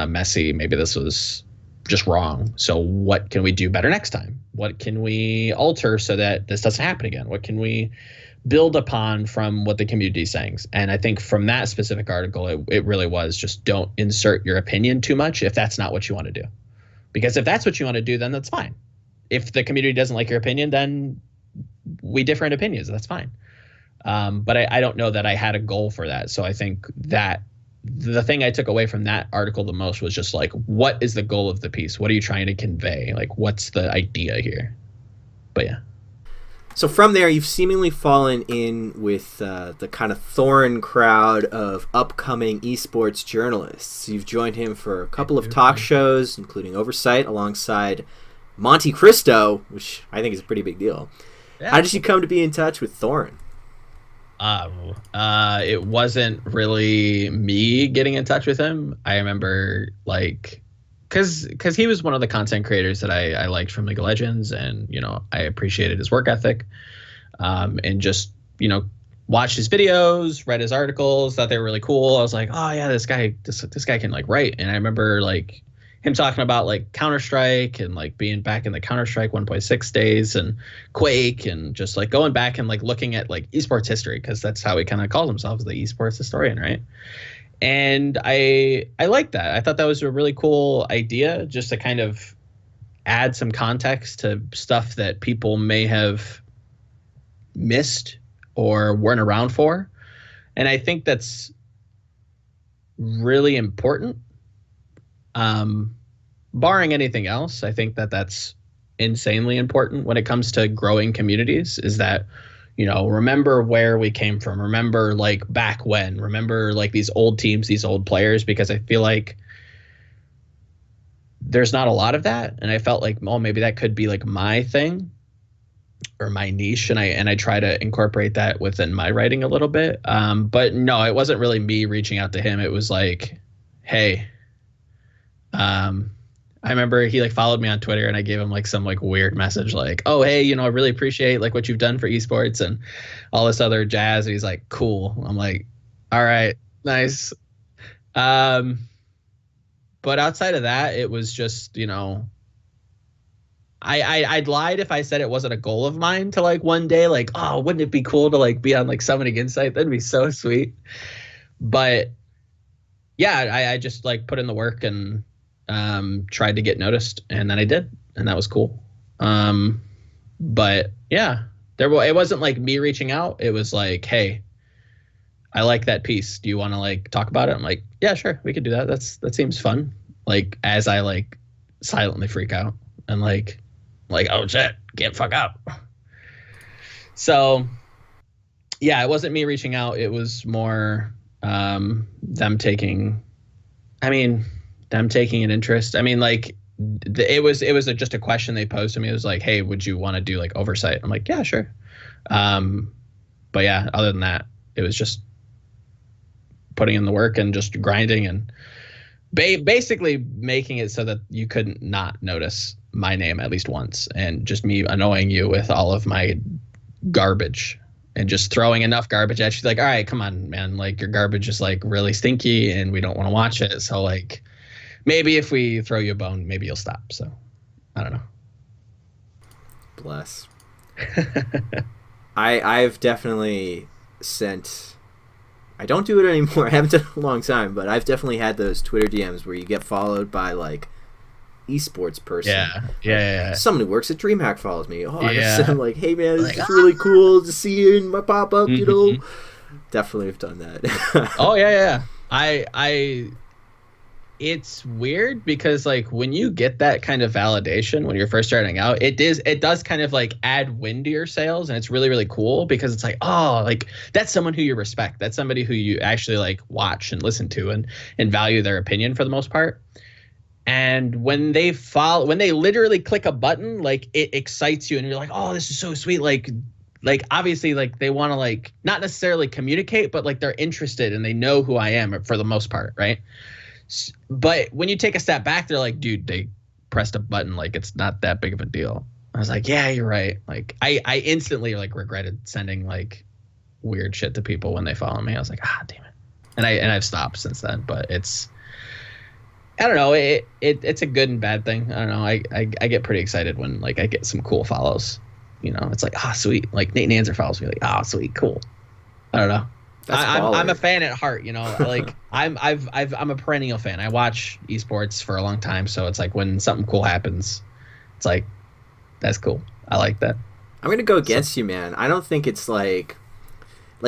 S2: messy. Maybe this was just wrong. So what can we do better next time? What can we alter so that this doesn't happen again? What can we build upon from what the community is saying? And I think from that specific article, it really was just don't insert your opinion too much if that's not what you want to do. Because if that's what you want to do, then that's fine. If the community doesn't like your opinion, then we differ in opinions. That's fine. But I don't know that I had a goal for that. So I think that the thing I took away from that article the most was just like, what is the goal of the piece? What are you trying to convey? Like, what's the idea here? But yeah.
S1: So from there, you've seemingly fallen in with the kind of Thorin crowd of upcoming esports journalists. You've joined him for a couple of talk shows, including Oversight, alongside Monte Cristo, which I think is a pretty big deal. Yeah. How did you come to be in touch with Thorin?
S2: It wasn't really me getting in touch with him. I remember, like, because he was one of the content creators that I liked from League of Legends, and I appreciated his work ethic, and just watched his videos, read his articles, thought they were really cool. I was like, oh yeah, this guy can like write. And I remember like him talking about like Counter-Strike and like being back in the Counter-Strike 1.6 days and Quake, and just like going back and like looking at like esports history, because that's how he kind of called himself, the esports historian, right? And I liked that. I thought that was a really cool idea, just to kind of add some context to stuff that people may have missed or weren't around for. And I think that's really important. Barring anything else, I think that's insanely important when it comes to growing communities, is that, remember where we came from, remember like back when, remember like these old teams, these old players, because I feel like there's not a lot of that. And I felt like, oh, maybe that could be like my thing or my niche. And I try to incorporate that within my writing a little bit. But no, it wasn't really me reaching out to him. It was like, hey, I remember he like followed me on Twitter, and I gave him like some like weird message like, oh, hey, I really appreciate like what you've done for esports and all this other jazz. And he's like, cool. I'm like, all right, nice. But outside of that, it was just, I'd lied if I said it wasn't a goal of mine to like one day, like, oh, wouldn't it be cool to like be on like Summoning Insight? That'd be so sweet. But yeah, I just like put in the work and tried to get noticed, and then I did, and that was cool. But yeah, it wasn't like me reaching out. It was like, hey, I like that piece. Do you want to like talk about it? I'm like, yeah, sure, we could do that. That seems fun. Like, as I like silently freak out and like, oh shit, can't fuck up. So yeah, it wasn't me reaching out. It was more them taking an interest. I mean, like, just a question they posed to me. It was like, hey, would you want to do like oversight? I'm like, yeah, sure. But yeah, other than that, it was just putting in the work and just grinding and basically making it so that you couldn't not notice my name at least once, and just me annoying you with all of my garbage and just throwing enough garbage at you. Like, all right, come on, man. Like, your garbage is like really stinky and we don't want to watch it. So like, maybe if we throw you a bone, maybe you'll stop. So I don't know.
S1: Bless. I've definitely sent, I don't do it anymore. I haven't done it in a long time, but I've definitely had those Twitter DMs where you get followed by like esports person.
S2: Yeah.
S1: Someone who works at DreamHack follows me. Oh, I
S2: Yeah.
S1: just sent him like, hey man,
S2: Like,
S1: it's really cool to see you in my pop up. You know,
S2: Mhm.
S1: definitely have done that.
S2: Oh yeah. I it's weird because like when you get that kind of validation when you're first starting out, it does kind of like add wind to your sails, and it's really, really cool because it's like, oh, like that's someone who you respect. That's somebody who you actually like watch and listen to and value their opinion for the most part. And when they literally click a button, like it excites you and you're like, oh, this is so sweet. Like obviously like they want to like not necessarily communicate, but like they're interested and they know who I am for the most part, right? But when you take a step back, they're like, dude, they pressed a button, like it's not that big of a deal. I was like, yeah, you're right. Like I instantly like regretted sending like weird shit to people when they follow me. I was like, ah, damn it. And I've stopped since then, but I don't know. It's a good and bad thing. I don't know. I get pretty excited when like I get some cool follows. You know, it's like, ah, sweet. Like Nate Nanzer follows me, like, ah, sweet, cool. I don't know. I'm a fan at heart. You know, like I'm a perennial fan. I watch esports for a long time, so it's like when something cool happens, it's like that's cool. I like that.
S1: I'm gonna go against you, man. I don't think it's like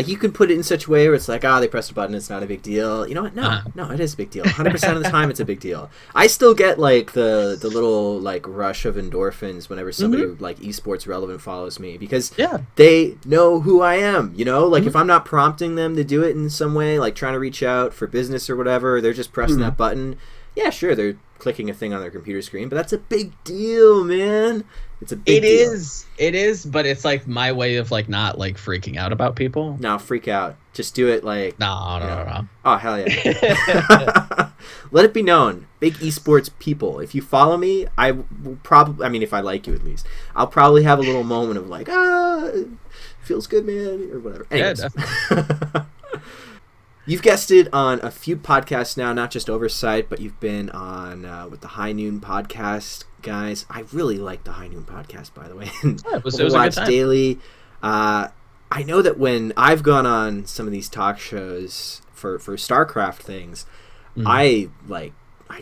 S1: you can put it in such a way where it's like, they pressed a button, it's not a big deal. You know what? No, it is a big deal. 100% of the time, it's a big deal. I still get like the little like rush of endorphins whenever somebody like esports relevant follows me, because they know who I am. You know, like if I'm not prompting them to do it in some way, like trying to reach out for business or whatever, they're just pressing that button. Yeah, sure, they're clicking a thing on their computer screen, but that's a big deal, man. It's a big deal.
S2: It is, but it's like my way of like not like freaking out about people.
S1: No, freak out. Just do it like...
S2: No.
S1: Oh, hell yeah. Let it be known. Big esports people. If you follow me, I will probably... I mean, if I like you at least. I'll probably have a little moment of like, feels good, man, or whatever. Anyways.
S2: Yeah,
S1: You've guested on a few podcasts now, not just Oversight, but you've been on with the High Noon podcast, guys. I really like the High Noon podcast, by the way.
S2: It was a good time.
S1: Daily. I know that when I've gone on some of these talk shows for StarCraft things, I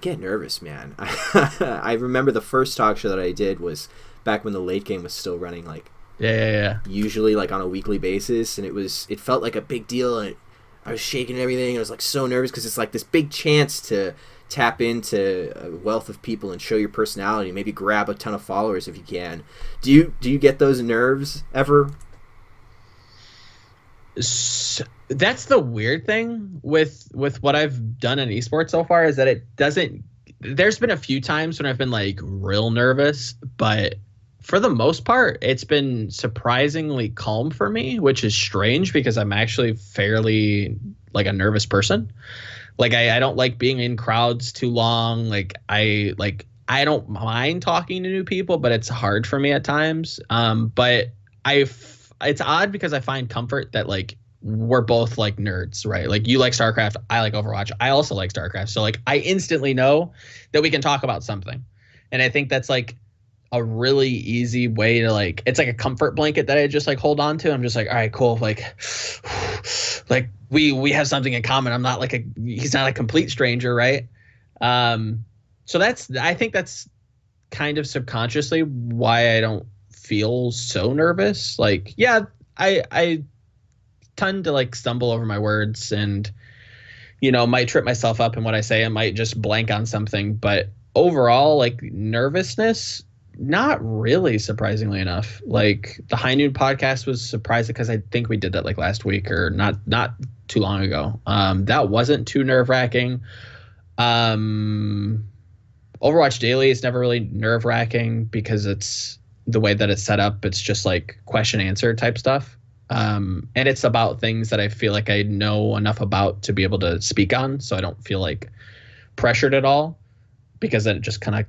S1: get nervous, man. I remember the first talk show that I did was back when the late game was still running, like usually like on a weekly basis, and it felt like a big deal, and I was shaking and everything. I was like so nervous because it's like this big chance to tap into a wealth of people and show your personality, maybe grab a ton of followers if you can. Do you get those nerves ever?
S2: That's the weird thing with what I've done in esports so far, is that it doesn't. There's been a few times when I've been like real nervous, but for the most part, it's been surprisingly calm for me, which is strange because I'm actually fairly like a nervous person. Like I don't like being in crowds too long. Like I don't mind talking to new people, but it's hard for me at times. But it's odd because I find comfort that like we're both like nerds, right? Like you like StarCraft, I like Overwatch. I also like StarCraft. So like I instantly know that we can talk about something. And I think that's like a really easy way to like, it's like a comfort blanket that I just like hold on to. I'm just like, all right, cool. Like we have something in common. I'm not like he's not a complete stranger, right? So I think that's kind of subconsciously why I don't feel so nervous. Like, yeah, I tend to like stumble over my words and, you know, might trip myself up in what I say. I might just blank on something, but overall, like nervousness, not really, surprisingly enough. Like the High Noon podcast was surprising because I think we did that like last week or not too long ago. That wasn't too nerve-wracking. Overwatch Daily is never really nerve-wracking because it's the way that it's set up. It's just like question answer type stuff. And it's about things that I feel like I know enough about to be able to speak on, so I don't feel like pressured at all, because then it just kind of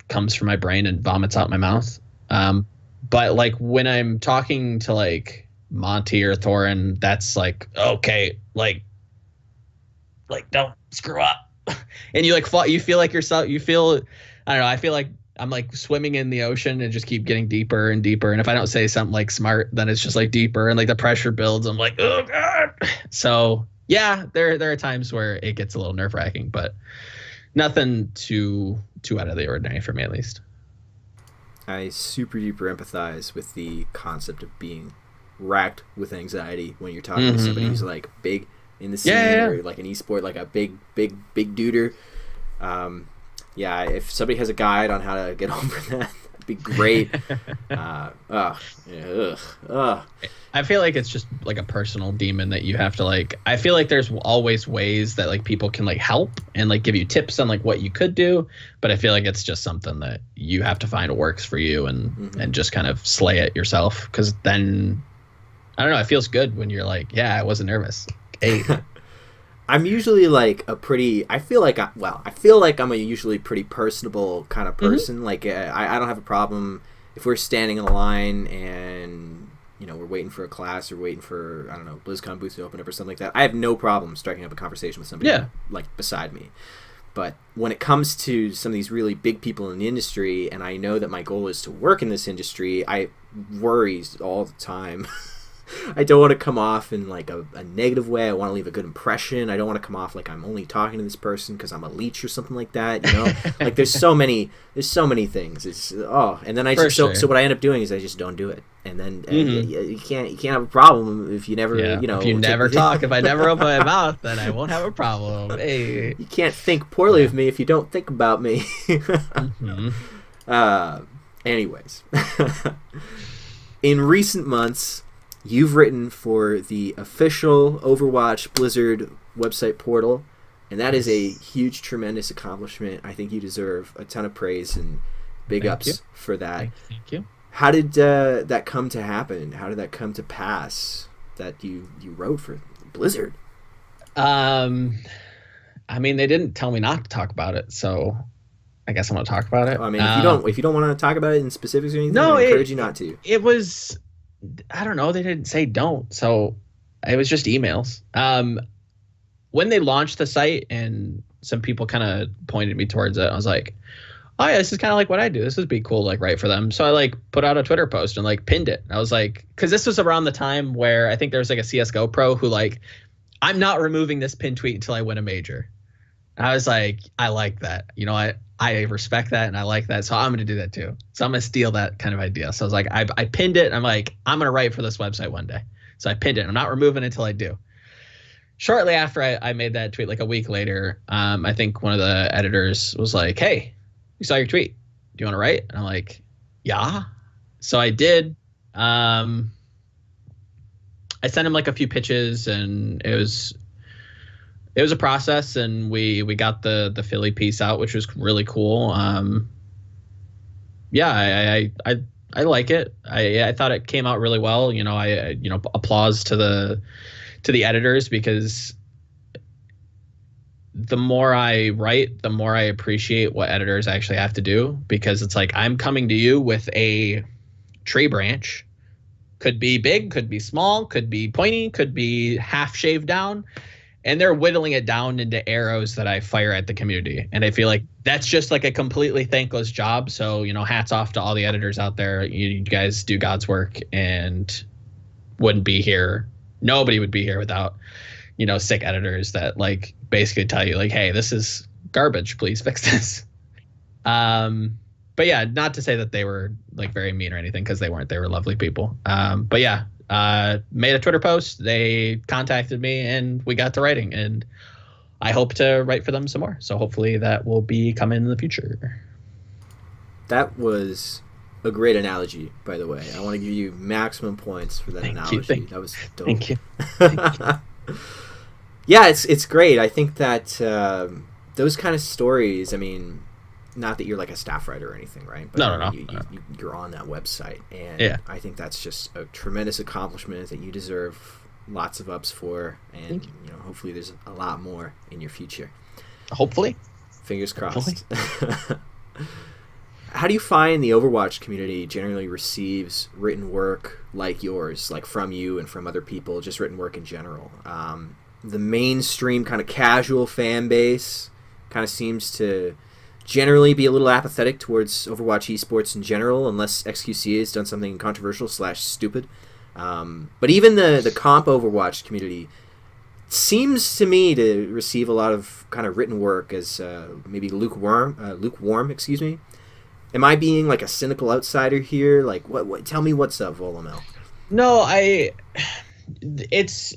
S2: comes from my brain and vomits out my mouth. But like when I'm talking to like Monty or Thorin, that's like, okay, like don't screw up. And you like fall, you feel like yourself, you feel, I don't know, I feel like I'm like swimming in the ocean and just keep getting deeper and deeper. And if I don't say something like smart, then it's just like deeper and like the pressure builds. I'm like, oh God. So yeah, there are times where it gets a little nerve wracking, but nothing too out of the ordinary for me, at least.
S1: I super duper empathize with the concept of being racked with anxiety when you're talking to somebody who's like big in the scene, or like an esport, like a big duder. Yeah, if somebody has a guide on how to get over that, that'd be great. I
S2: feel like it's just like a personal demon that you have to like, I feel like there's always ways that like people can like help and like give you tips on like what you could do, but I feel like it's just something that you have to find works for you and just kind of slay it yourself, because then I don't know, it feels good when you're like, yeah, I wasn't nervous. Hey.
S1: I'm usually like a pretty, I feel like I'm a usually pretty personable kind of person. Like I don't have a problem if we're standing in a line and, you know, we're waiting for a class or waiting for, I don't know, BlizzCon booth to open up or something like that. I have no problem striking up a conversation with somebody like beside me. But when it comes to some of these really big people in the industry, and I know that my goal is to work in this industry, I worry all the time. I don't want to come off in like a negative way. I want to leave a good impression. I don't want to come off like I'm only talking to this person because I'm a leech or something like that. You know, like there's so many things. It's and then I just so what I end up doing is I just don't do it, and then you can't have a problem if you never you know,
S2: if you never talk. If I never open my mouth, then I won't have a problem. Hey,
S1: you can't think poorly of me if you don't think about me. Anyways, in recent months, you've written for the official Overwatch Blizzard website portal, and that is a huge, tremendous accomplishment. I think you deserve a ton of praise and big ups for that.
S2: Thank you.
S1: How did that come to happen? How did that come to pass that you wrote for Blizzard?
S2: I mean, they didn't tell me not to talk about it, so I guess I'm going to talk about it.
S1: I mean, if you don't want to talk about it in specifics or anything, I encourage you not to.
S2: It was, I don't know, they didn't say don't, so it was just emails. When they launched the site and some people kind of pointed me towards it, I was like, oh yeah, this is kind of like what I do. This would be cool, like, right for them. So I like put out a Twitter post and like pinned it. I was like, because this was around the time where I think there was like a CSGO pro who like, I'm not removing this pin tweet until I win a major. And I was like, I like that. You know, I respect that and I like that. So I'm going to do that too. So I'm going to steal that kind of idea. So I was like, I pinned it. And I'm like, I'm going to write for this website one day. So I pinned it. I'm not removing it until I do. Shortly after I made that tweet, like a week later, I think one of the editors was like, hey, we saw your tweet. Do you want to write? And I'm like, yeah. So I did. I sent him like a few pitches, and it was a process, and we got the Philly piece out, which was really cool. Yeah, I like it. I thought it came out really well. You know, applause to the editors, because the more I write, the more I appreciate what editors actually have to do, because it's like I'm coming to you with a tree branch. Could be big, could be small, could be pointy, could be half shaved down, and they're whittling it down into arrows that I fire at the community. And I feel like that's just like a completely thankless job. So, you know, hats off to all the editors out there. You guys do God's work and wouldn't be here. Nobody would be here without, you know, sick editors that like basically tell you like, hey, this is garbage, please fix this. But yeah, not to say that they were like very mean or anything, because they weren't. They were lovely people. But yeah, made a Twitter post. They contacted me and we got to writing, and I hope to write for them some more. So hopefully that will be coming in the future.
S1: That was a great analogy, by the way. I want to give you maximum points for that analogy. That was dope.
S2: Thank you.
S1: Yeah, it's great. I think that those kind of stories, I mean, not that you're like a staff writer or anything, right? But
S2: No.
S1: you're on that website, and
S2: Yeah.
S1: I think that's just a tremendous accomplishment that you deserve lots of ups for, and you know, hopefully there's a lot more in your future.
S2: Hopefully.
S1: Fingers crossed. How do you find the Overwatch community generally receives written work like yours, like from you and from other people, just written work in general? The mainstream kind of casual fan base kind of seems to generally be a little apathetic towards Overwatch esports in general, unless XQC has done something controversial / stupid. But even the comp Overwatch community seems to me to receive a lot of kind of written work as maybe lukewarm, excuse me. Am I being like a cynical outsider here? Like, what? Tell me what's up, Volamel.
S2: No, it's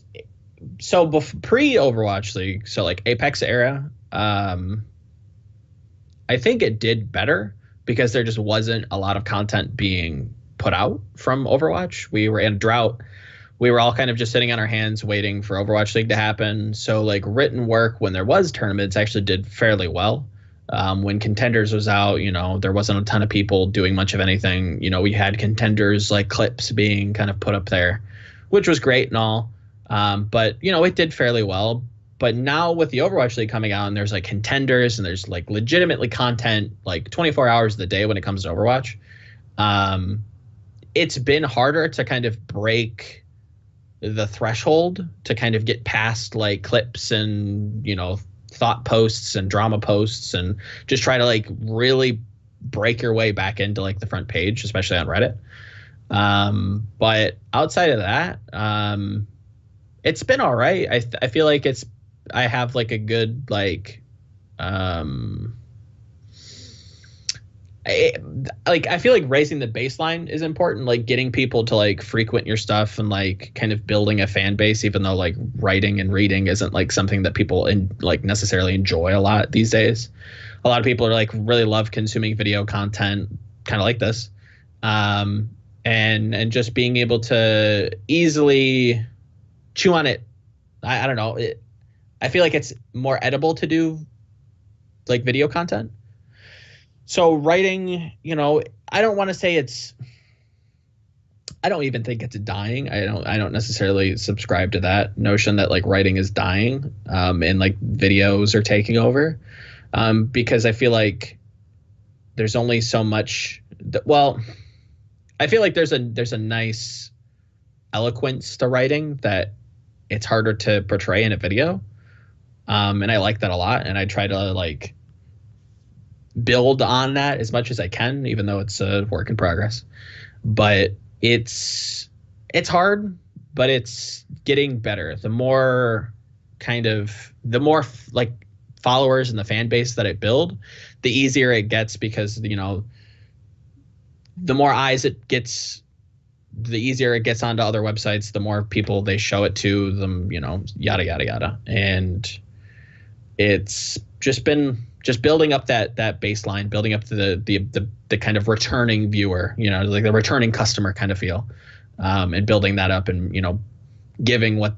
S2: so pre-Overwatch League, so like Apex era. I think it did better because there just wasn't a lot of content being put out from Overwatch. We were in a drought. We were all kind of just sitting on our hands waiting for Overwatch League to happen. So like written work when there was tournaments actually did fairly well. When Contenders was out, you know, there wasn't a ton of people doing much of anything. You know, we had Contenders like clips being kind of put up there, which was great and all. But, you know, it did fairly well. But now with the Overwatch League coming out and there's like Contenders and there's like legitimately content like 24 hours of the day when it comes to Overwatch, it's been harder to kind of break the threshold to kind of get past like clips and, you know, thought posts and drama posts and just try to like really break your way back into like the front page, especially on Reddit. But outside of that, it's been all right. I feel like I have like a good like I feel like raising the baseline is important, like getting people to like frequent your stuff and like kind of building a fan base, even though like writing and reading isn't like something that people like necessarily enjoy a lot these days. A lot of people are like really love consuming video content, kind of like this, and just being able to easily chew on it. I don't know. I feel like it's more edible to do like video content. So writing, you know, I don't want to say I don't even think it's dying. I don't necessarily subscribe to that notion that like writing is dying, and like videos are taking over, because I feel like there's only so much. I feel like there's a nice eloquence to writing that it's harder to portray in a video, and I like that a lot, and I try to like build on that as much as I can, even though it's a work in progress. But it's hard, but it's getting better. The more like followers and the fan base that it build, the easier it gets, because, you know, the more eyes it gets, the easier it gets onto other websites, the more people they show it to them, you know, yada yada yada. And it's just been building up that baseline, building up the kind of returning viewer, you know, like the returning customer kind of feel, and building that up, and, you know, giving what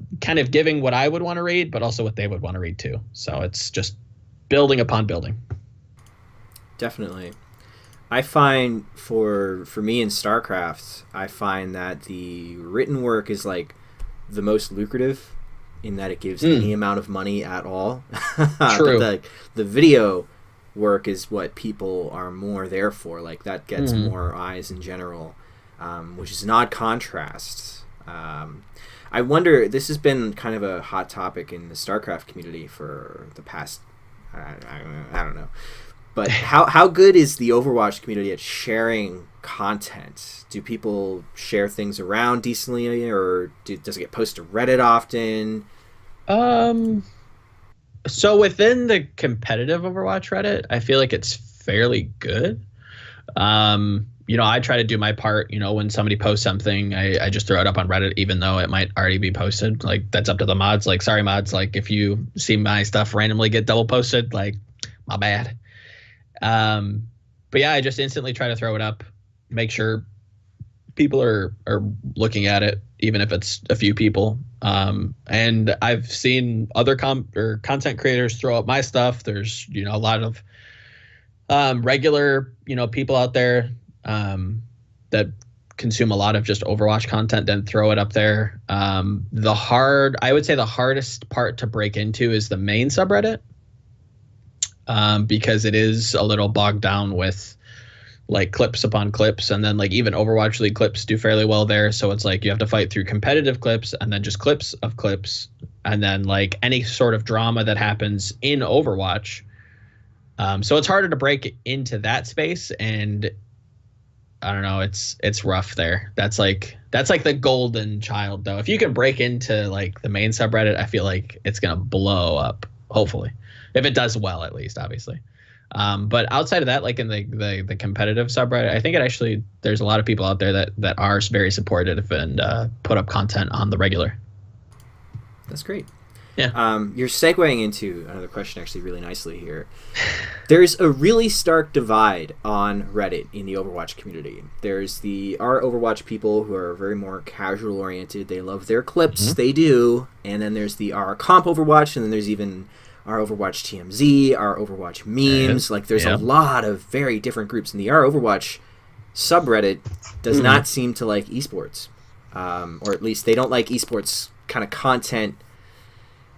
S2: I would want to read, but also what they would want to read too. So it's just building upon building.
S1: Definitely. I find for me in Starcraft, I find that the written work is like the most lucrative, in that it gives any amount of money at all.
S2: True.
S1: But the video work is what people are more there for. Like, that gets more eyes in general, which is an odd contrast. I wonder, this has been kind of a hot topic in the Starcraft community for the past, I don't know. But how good is the Overwatch community at sharing content? Do people share things around decently, or does it get posted to Reddit often?
S2: So within the competitive Overwatch Reddit, I feel like it's fairly good. You know, I try to do my part. You know, when somebody posts something, I just throw it up on Reddit, even though it might already be posted. Like, that's up to the mods. Like, sorry mods, like if you see my stuff randomly get double posted, like, my bad. But yeah, I just instantly try to throw it up, make sure people are looking at it, even if it's a few people. And I've seen other content creators throw up my stuff. There's, you know, a lot of Regular, people out there that consume a lot of just Overwatch content, then throw it up there. I would say the hardest part to break into is the main subreddit, because it is a little bogged down with like clips upon clips, and then like even Overwatch League clips do fairly well there. So it's like you have to fight through competitive clips and then just clips of clips, and then like any sort of drama that happens in Overwatch. So it's harder to break into that space, and I don't know, it's rough there. That's like the golden child though. If you can break into like the main subreddit, I feel like it's gonna blow up. Hopefully, if it does well, at least, obviously. But outside of that, like in the competitive subreddit, I think there's a lot of people out there that are very supportive and put up content on the regular.
S1: That's great.
S2: Yeah.
S1: You're segueing into another question actually really nicely here. There's a really stark divide on Reddit in the Overwatch community. There's our Overwatch people who are very more casual oriented. They love their clips, they do. And then there's our comp Overwatch, and then there's even our Overwatch TMZ, our Overwatch memes. Like there's a lot of very different groups. And the our Overwatch subreddit does not seem to like esports. Or at least they don't like esports kind of content.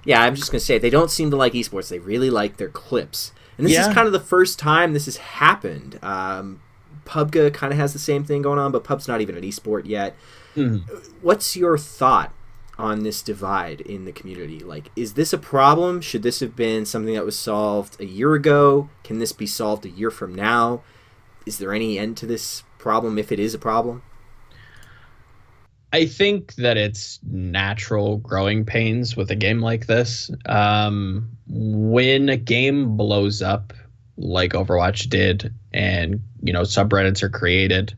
S1: Yeah, I'm just going to say, they don't seem to like esports. They really like their clips. And this is kind of the first time this has happened. PUBG kind of has the same thing going on, but PUBG's not even an esport yet. What's your thought on this divide in the community? Like, is this a problem? Should this have been something that was solved a year ago? Can this be solved a year from now? Is there any end to this problem if it is a problem?
S2: I think that it's natural growing pains with a game like this. When a game blows up like Overwatch did, and subreddits are created,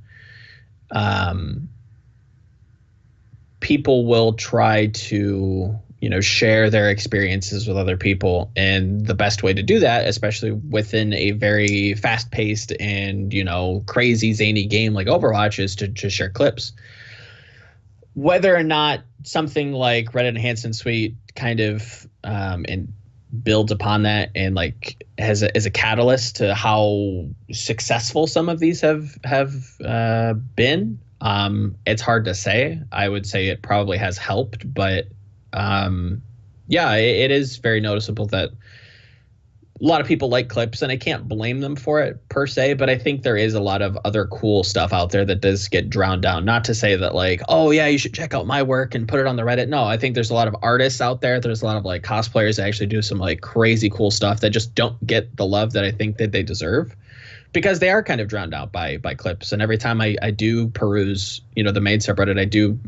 S2: people will try to share their experiences with other people, and the best way to do that, especially within a very fast-paced and crazy zany game like Overwatch, is to share clips. Whether or not something like Reddit Enhancement Suite kind of and builds upon that and like as a catalyst to how successful some of these have been, it's hard to say. I would say it probably has helped, but it is very noticeable that a lot of people like clips, and I can't blame them for it per se, but I think there is a lot of other cool stuff out there that does get drowned down. Not to say that like, oh yeah, you should check out my work and put it on the Reddit. No, I think there's a lot of artists out there. There's a lot of like cosplayers that actually do some like crazy cool stuff that just don't get the love that I think that they deserve, because they are kind of drowned out by clips. And every time I do peruse, the main subreddit, I do,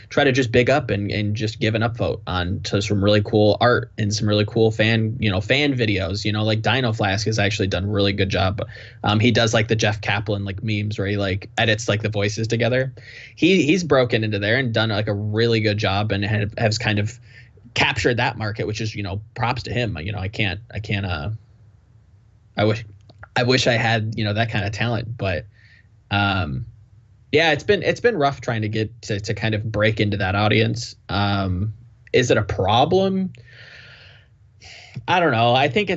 S2: try to just big up and just give an upvote on to some really cool art and some really cool fan videos. Like Dino Flask has actually done a really good job. He does like the Jeff Kaplan like memes where he like edits like the voices together. He's broken into there and done like a really good job, and has kind of captured that market, which is props to him. I wish I had that kind of talent, but it's been rough trying to get to kind of break into that audience. Is it a problem? I don't know. I think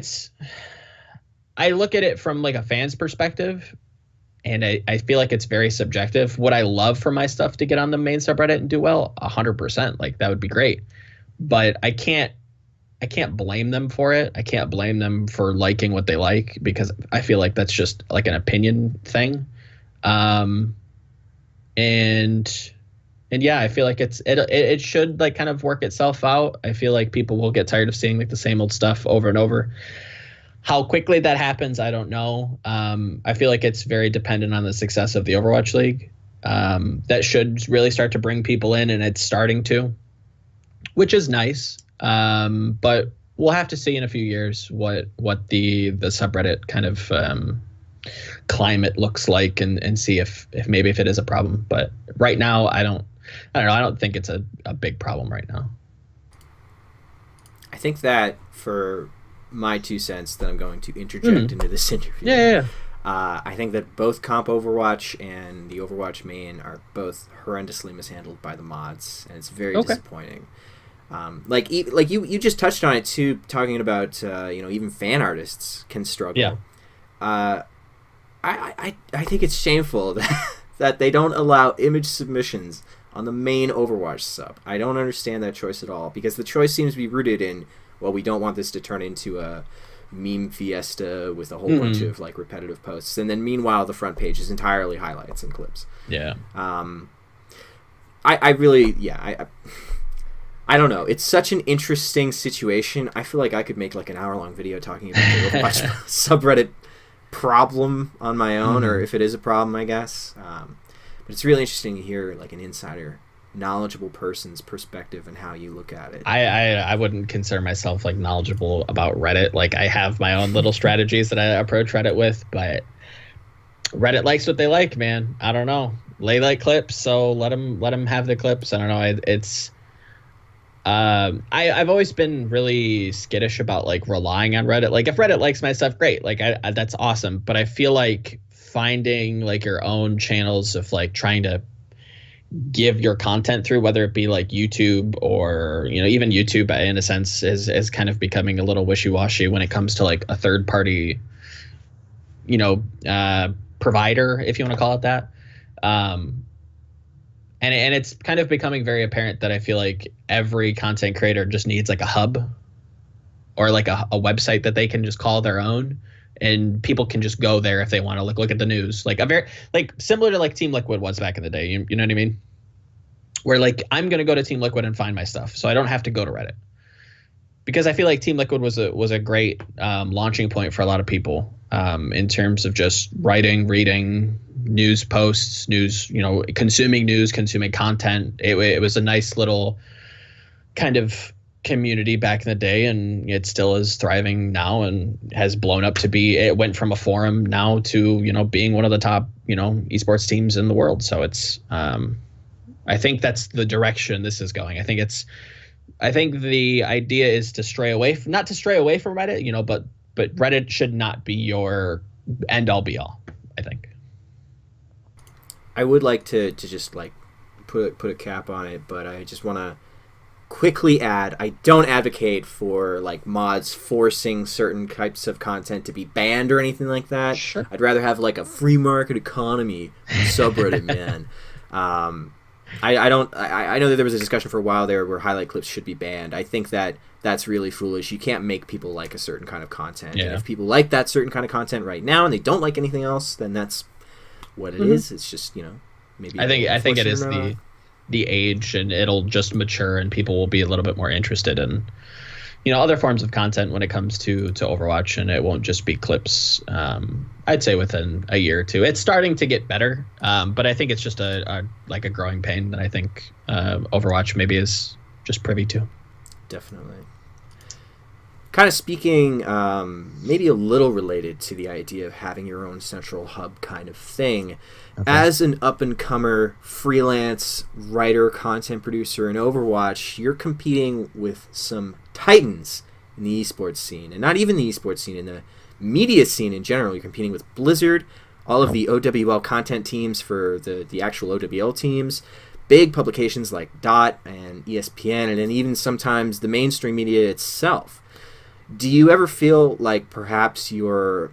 S2: I look at it from like a fan's perspective, and I feel like it's very subjective. Would I love for my stuff to get on the main subreddit and do well? 100%. Like that would be great, but I can't blame them for it. I can't blame them for liking what they like, because I feel like that's just like an opinion thing. And yeah, I feel like it should like kind of work itself out. I feel like people will get tired of seeing like the same old stuff over and over. How quickly that happens, I don't know. I feel like it's very dependent on the success of the Overwatch League. That should really start to bring people in, and it's starting to, which is nice. But we'll have to see in a few years what the subreddit kind of climate looks like, and see if maybe if it is a problem. But right now, I don't know. I don't think it's a big problem right now.
S1: I think that for my 2 cents that I'm going to interject into this interview.
S2: Yeah.
S1: I think that both Comp Overwatch and the Overwatch main are both horrendously mishandled by the mods, and it's very disappointing. Like you just touched on it too, talking about even fan artists can struggle.
S2: Yeah.
S1: I think it's shameful that they don't allow image submissions on the main Overwatch sub. I don't understand that choice at all, because the choice seems to be rooted in, well, we don't want this to turn into a meme fiesta with a whole bunch of like repetitive posts, and then meanwhile the front page is entirely highlights and clips.
S2: Yeah.
S1: I really, yeah, I don't know. It's such an interesting situation. I feel like I could make like an hour-long video talking about the Overwatch subreddit problem on my own, or if it is a problem, I guess. But it's really interesting to hear like an insider, knowledgeable person's perspective and how you look at it.
S2: I wouldn't consider myself like knowledgeable about Reddit. Like, I have my own little strategies that I approach Reddit with, but Reddit likes what they like, man. I don't know. They like clips, so let them have the clips. I don't know. It's I've always been really skittish about like relying on Reddit. Like, if Reddit likes my stuff, great. Like, I that's awesome. But I feel like finding like your own channels of like trying to give your content through, whether it be like YouTube or, you know, even YouTube in a sense is kind of becoming a little wishy-washy when it comes to like a third party, you know, provider, if you want to call it that. And it's kind of becoming very apparent that I feel like every content creator just needs like a hub or like a website that they can just call their own, and people can just go there if they want to look at the news. Like a very like similar to like Team Liquid was back in the day. You know what I mean? Where like I'm gonna go to Team Liquid and find my stuff, so I don't have to go to Reddit, because I feel like Team Liquid was a great launching point for a lot of people in terms of just writing, reading news posts, news, you know, consuming news, consuming content. It was a nice little kind of community back in the day, and it still is thriving now and has blown up to be, it went from a forum now to, you know, being one of the top, you know, esports teams in the world. So it's I think that's the direction this is going. I think the idea is to stray away from, not to stray away from Reddit, you know, but Reddit should not be your end all be all, I think.
S1: I would like to just like put a cap on it, but I just want to quickly add, I don't advocate for like mods forcing certain types of content to be banned or anything like that.
S2: Sure.
S1: I'd rather have like a free market economy subreddit, man. I know that there was a discussion for a while there where highlight clips should be banned. I think that that's really foolish. You can't make people like a certain kind of content.
S2: Yeah.
S1: And if people like that certain kind of content right now and they don't like anything else, then that's what it is. It's just, you know, maybe
S2: I think it is the age, and it'll just mature and people will be a little bit more interested in, you know, other forms of content when it comes to Overwatch, and it won't just be clips. I'd say within a year or two. It's starting to get better, but I think it's just a growing pain that I think Overwatch maybe is just privy to.
S1: Definitely. Kind of speaking, maybe a little related to the idea of having your own central hub kind of thing. Okay. As an up-and-comer freelance writer, content producer in Overwatch, you're competing with some titans in the esports scene. And not even the esports scene, in the media scene in general. You're competing with Blizzard, all of the OWL content teams for the actual OWL teams, big publications like DOT and ESPN, and then even sometimes the mainstream media itself. Do you ever feel like perhaps you're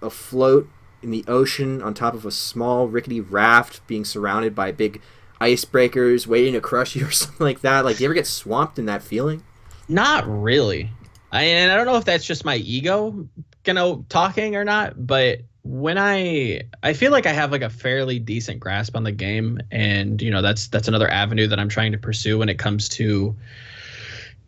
S1: afloat in the ocean on top of a small rickety raft being surrounded by big icebreakers waiting to crush you or something like that? Like, do you ever get swamped in that feeling?
S2: Not really. And I don't know if that's just my ego, you know, talking or not, but when I feel like I have like a fairly decent grasp on the game, and, you know, that's another avenue that I'm trying to pursue when it comes to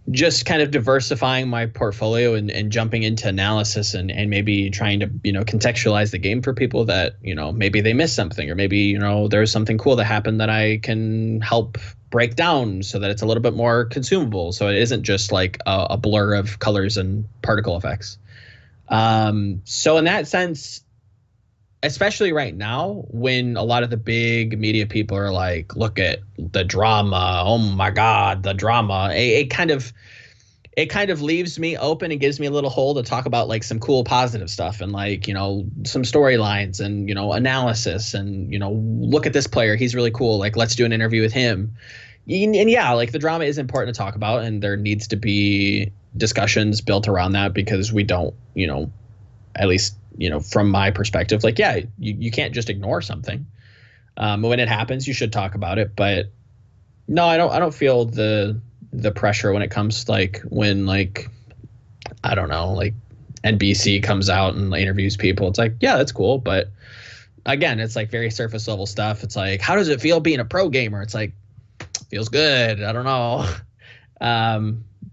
S2: just kind of diversifying my portfolio and jumping into analysis and maybe trying to, you know, contextualize the game for people that, you know, maybe they missed something, or maybe, you know, there's something cool that happened that I can help break down so that it's a little bit more consumable. So it isn't just like a blur of colors and particle effects. So in that sense, especially right now, when a lot of the big media people are like, look at the drama, oh my God, the drama, it kind of leaves me open and gives me a little hole to talk about like some cool positive stuff and like, you know, some storylines and, you know, analysis and, you know, look at this player, he's really cool, like let's do an interview with him. And yeah, like the drama is important to talk about, and there needs to be discussions built around that, because we don't, you know, at least, from my perspective, like, yeah, you can't just ignore something. When it happens, you should talk about it. But no, I don't feel the pressure when it comes to, like, when, like, I don't know, like NBC comes out and interviews people. It's like, yeah, that's cool. But again, it's like very surface level stuff. It's like, how does it feel being a pro gamer? It's like, feels good. I don't know.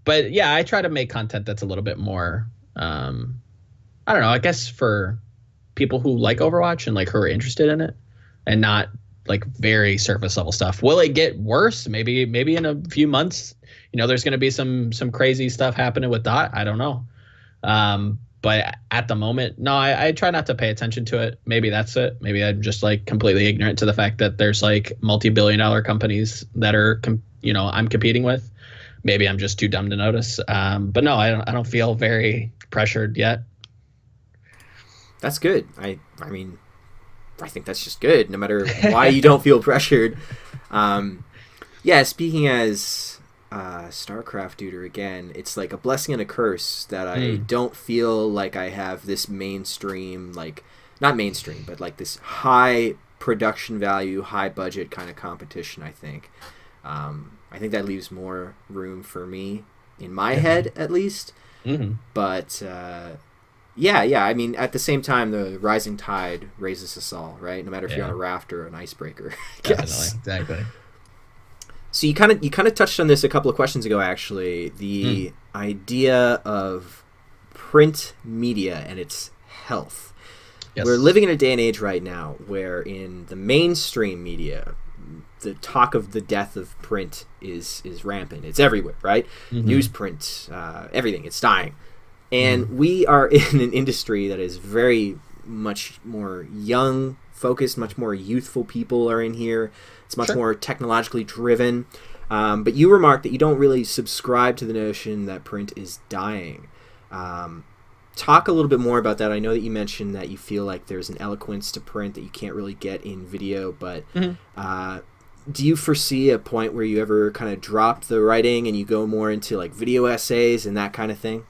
S2: But yeah, I try to make content that's a little bit more, I don't know, I guess for people who like Overwatch and like who are interested in it, and not like very surface level stuff. Will it get worse? Maybe in a few months, there's going to be some crazy stuff happening with Dot. I don't know. But at the moment, no, I try not to pay attention to it. Maybe that's it. Maybe I'm just like completely ignorant to the fact that there's like multi-billion-dollar companies that are, I'm competing with. Maybe I'm just too dumb to notice. But no, I don't feel very pressured yet.
S1: That's good. I mean, I think that's just good, no matter why you don't feel pressured. Yeah, speaking as Starcraft duder again, it's like a blessing and a curse that I don't feel like I have this mainstream, like, not mainstream, but like this high production value, high budget kind of competition, I think. I think that leaves more room for me in my head, at least. Mm-hmm. But yeah, I mean, at the same time, the rising tide raises us all, right? No matter if you're on a raft or an icebreaker.
S2: Definitely, exactly.
S1: So you kind of touched on this a couple of questions ago, actually. The idea of print media and its health. Yes. We're living in a day and age right now where in the mainstream media, the talk of the death of print is rampant. It's everywhere, right? Mm-hmm. Newsprint, everything. It's dying. And we are in an industry that is very much more young focused, much more youthful people are in here. It's much more technologically driven. But you remarked that you don't really subscribe to the notion that print is dying. Talk a little bit more about that. I know that you mentioned that you feel like there's an eloquence to print that you can't really get in video, but do you foresee a point where you ever kind of drop the writing and you go more into like video essays and that kind of thing?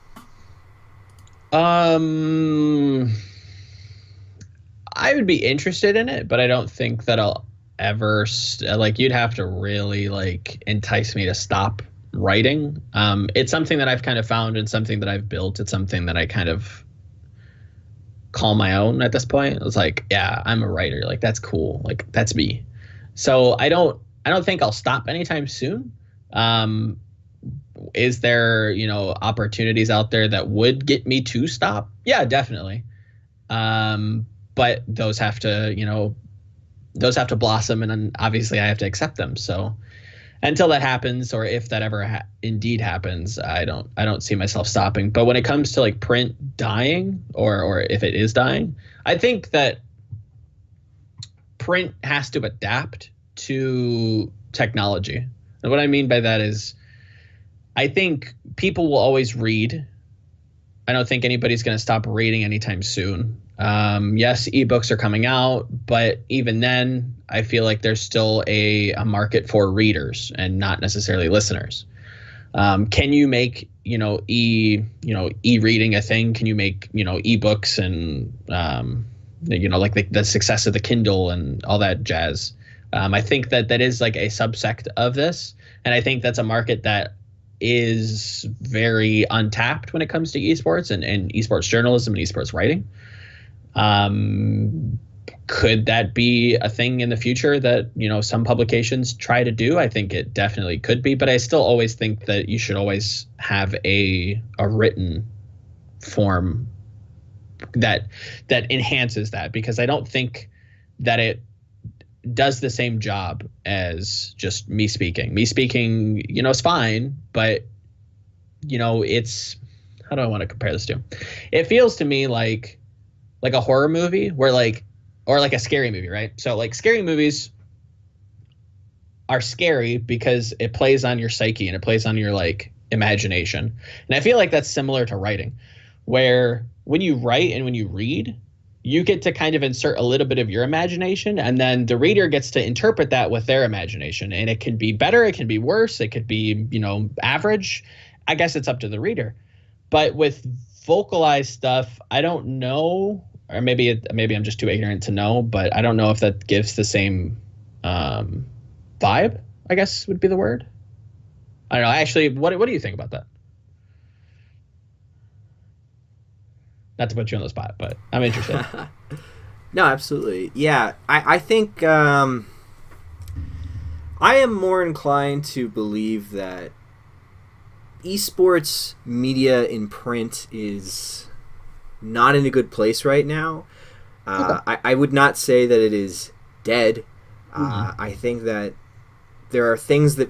S2: I would be interested in it, but I don't think that I'll ever like, you'd have to really like entice me to stop writing. It's something that I've kind of found and something that I've built. It's something that I kind of call my own at this point. It's like, yeah, I'm a writer. Like, that's cool. Like, that's me. So I don't think I'll stop anytime soon. Is there, opportunities out there that would get me to stop? Yeah, definitely. But those have to blossom, and then obviously I have to accept them. So until that happens, or if that ever indeed happens, I don't see myself stopping. But when it comes to like print dying, or if it is dying, I think that print has to adapt to technology. And what I mean by that is, I think people will always read. I don't think anybody's going to stop reading anytime soon. Yes, ebooks are coming out, but even then, I feel like there's still a market for readers and not necessarily listeners. Can you make e-reading a thing? Can you make ebooks and like the success of the Kindle and all that jazz? I think that is like a subsect of this, and I think that's a market that is very untapped when it comes to esports and esports journalism and esports writing. Could that be a thing in the future that, some publications try to do? I think it definitely could be, but I still always think that you should always have a written form that enhances that, because I don't think that it does the same job as just me speaking. Me speaking, is fine, but it's, how do I want to compare this to? It feels to me like a horror movie or like a scary movie, right? So like scary movies are scary because it plays on your psyche and it plays on your like imagination. And I feel like that's similar to writing, where when you write and when you read, you get to kind of insert a little bit of your imagination, and then the reader gets to interpret that with their imagination. And it can be better, it can be worse, it could be, average. I guess it's up to the reader. But with vocalized stuff, I don't know, or maybe I'm just too ignorant to know, but I don't know if that gives the same vibe, I guess would be the word. I don't know. Actually, what do you think about that? Not to put you on the spot, but I'm interested.
S1: No, absolutely. Yeah, I think I am more inclined to believe that esports media in print is not in a good place right now.
S2: Okay.
S1: I would not say that it is dead. I think that there are things that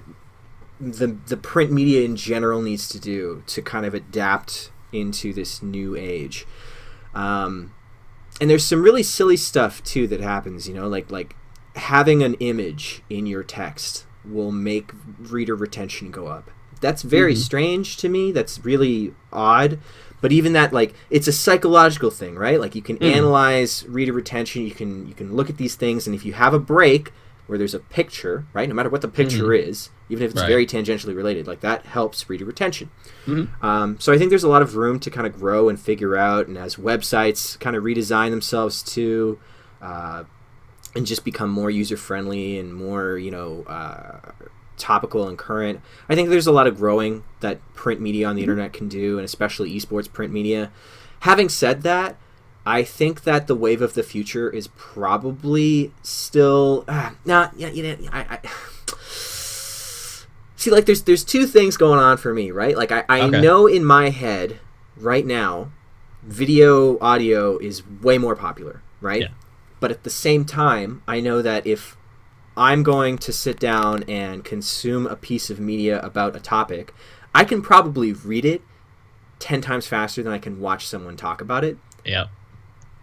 S1: the print media in general needs to do to kind of adapt into this new age. And there's some really silly stuff too that happens, like having an image in your text will make reader retention go up. That's very strange to me. That's really odd. But even that, like, it's a psychological thing, right? Like, you can analyze reader retention. You can look at these things, and if you have a break where there's a picture, right? No matter what the picture is, even if it's very tangentially related, like that helps reader retention. So I think there's a lot of room to kind of grow and figure out, and as websites kind of redesign themselves too, and just become more user friendly and more, topical and current. I think there's a lot of growing that print media on the internet can do, and especially esports print media. Having said that, I think that the wave of the future is probably still see, like, there's two things going on for me, right? Like, I know in my head right now, video audio is way more popular, right? Yeah. But at the same time, I know that if I'm going to sit down and consume a piece of media about a topic, I can probably read it 10 times faster than I can watch someone talk about it.
S2: Yeah.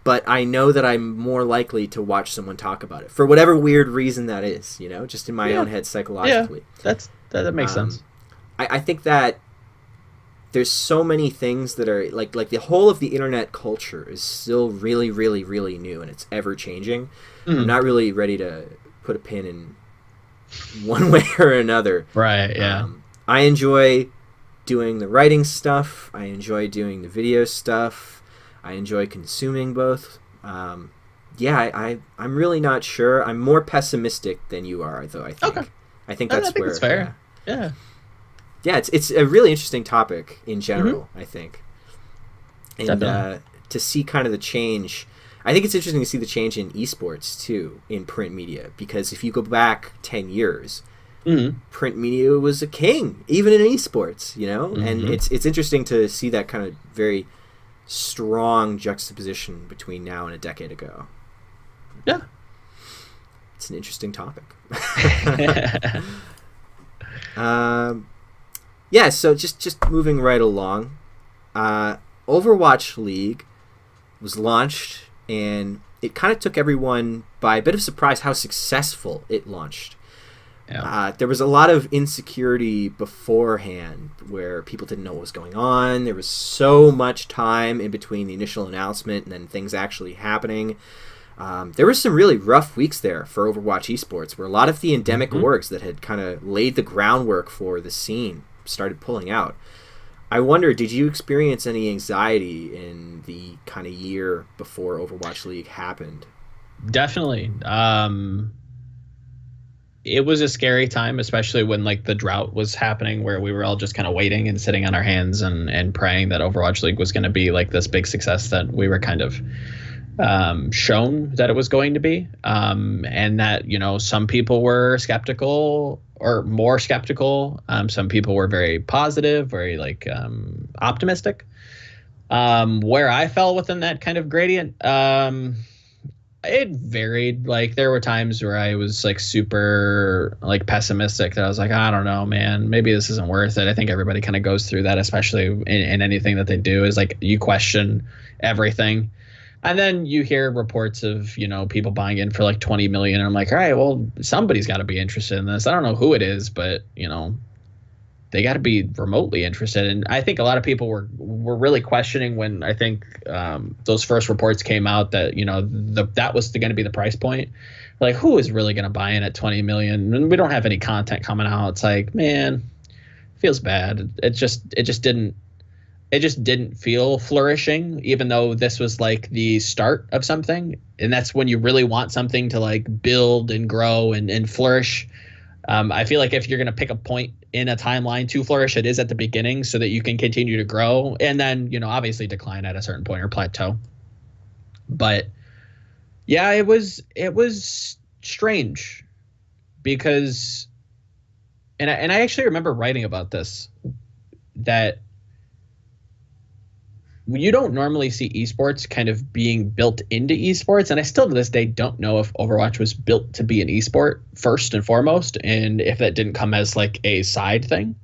S1: But I know that I'm more likely to watch someone talk about it for whatever weird reason that is, just in my own head psychologically.
S2: Yeah, that makes sense.
S1: I think that there's so many things that are like the whole of the internet culture is still really, really, really new, and it's ever changing. I'm not really ready to put a pin in one way or another.
S2: Right, yeah.
S1: I enjoy doing the writing stuff. I enjoy doing the video stuff. I enjoy consuming both. I'm really not sure. I'm more pessimistic than you are, though, I think. Okay. I think that's
S2: that's fair. Yeah.
S1: Yeah, it's a really interesting topic in general, I think. And to see kind of the change, I think it's interesting to see the change in esports, too, in print media. Because if you go back 10 years, print media was a king, even in esports, And it's interesting to see that kind of very strong juxtaposition between now and a decade ago.
S2: Yeah.
S1: It's an interesting topic. So just moving right along. Overwatch League was launched, and it kind of took everyone by a bit of surprise how successful it launched. Yeah. There was a lot of insecurity beforehand where people didn't know what was going on. There was so much time in between the initial announcement and then things actually happening. There were some really rough weeks there for Overwatch ESports where a lot of the endemic orgs that had kind of laid the groundwork for the scene started pulling out. I wonder, did you experience any anxiety in the kind of year before Overwatch League happened?
S2: Definitely. It was a scary time, especially when like the drought was happening, where we were all just kind of waiting and sitting on our hands and praying that Overwatch League was going to be like this big success that we were kind of shown that it was going to be, and that some people were skeptical or more skeptical. Some people were very positive, very optimistic. Where I fell within that kind of gradient, it varied. Like there were times where I was like super like pessimistic, that I was like, I don't know, man, maybe this isn't worth it. I think everybody kind of goes through that, especially in anything that they do, is like you question everything. And then you hear reports of, people buying in for like 20 million. And I'm like, all right, well, somebody's got to be interested in this. I don't know who it is, but, they got to be remotely interested. And I think a lot of people were really questioning when I think those first reports came out that, that was going to be the price point. Like, who is really going to buy in at 20 million? And we don't have any content coming out. It's like, man, feels bad. It just didn't. it just didn't feel flourishing, even though this was like the start of something. And that's when you really want something to like build and grow and flourish. I feel like if you're going to pick a point in a timeline to flourish, it is at the beginning so that you can continue to grow and then, you know, obviously decline at a certain point or plateau. But yeah, it was strange because, and I actually remember writing about this, that you don't normally see esports kind of being built into esports. And I still to this day don't know if Overwatch was built to be an esport first and foremost, and if that didn't come as like a side thing.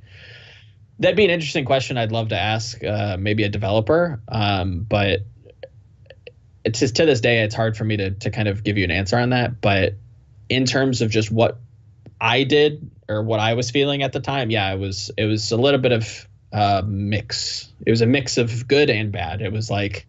S2: That'd be an interesting question I'd love to ask maybe a developer. But it's just to this day, it's hard for me to kind of give you an answer on that. But in terms of just what I did or what I was feeling at the time, yeah, it was a little bit of mix. It was a mix of good and bad. It was like,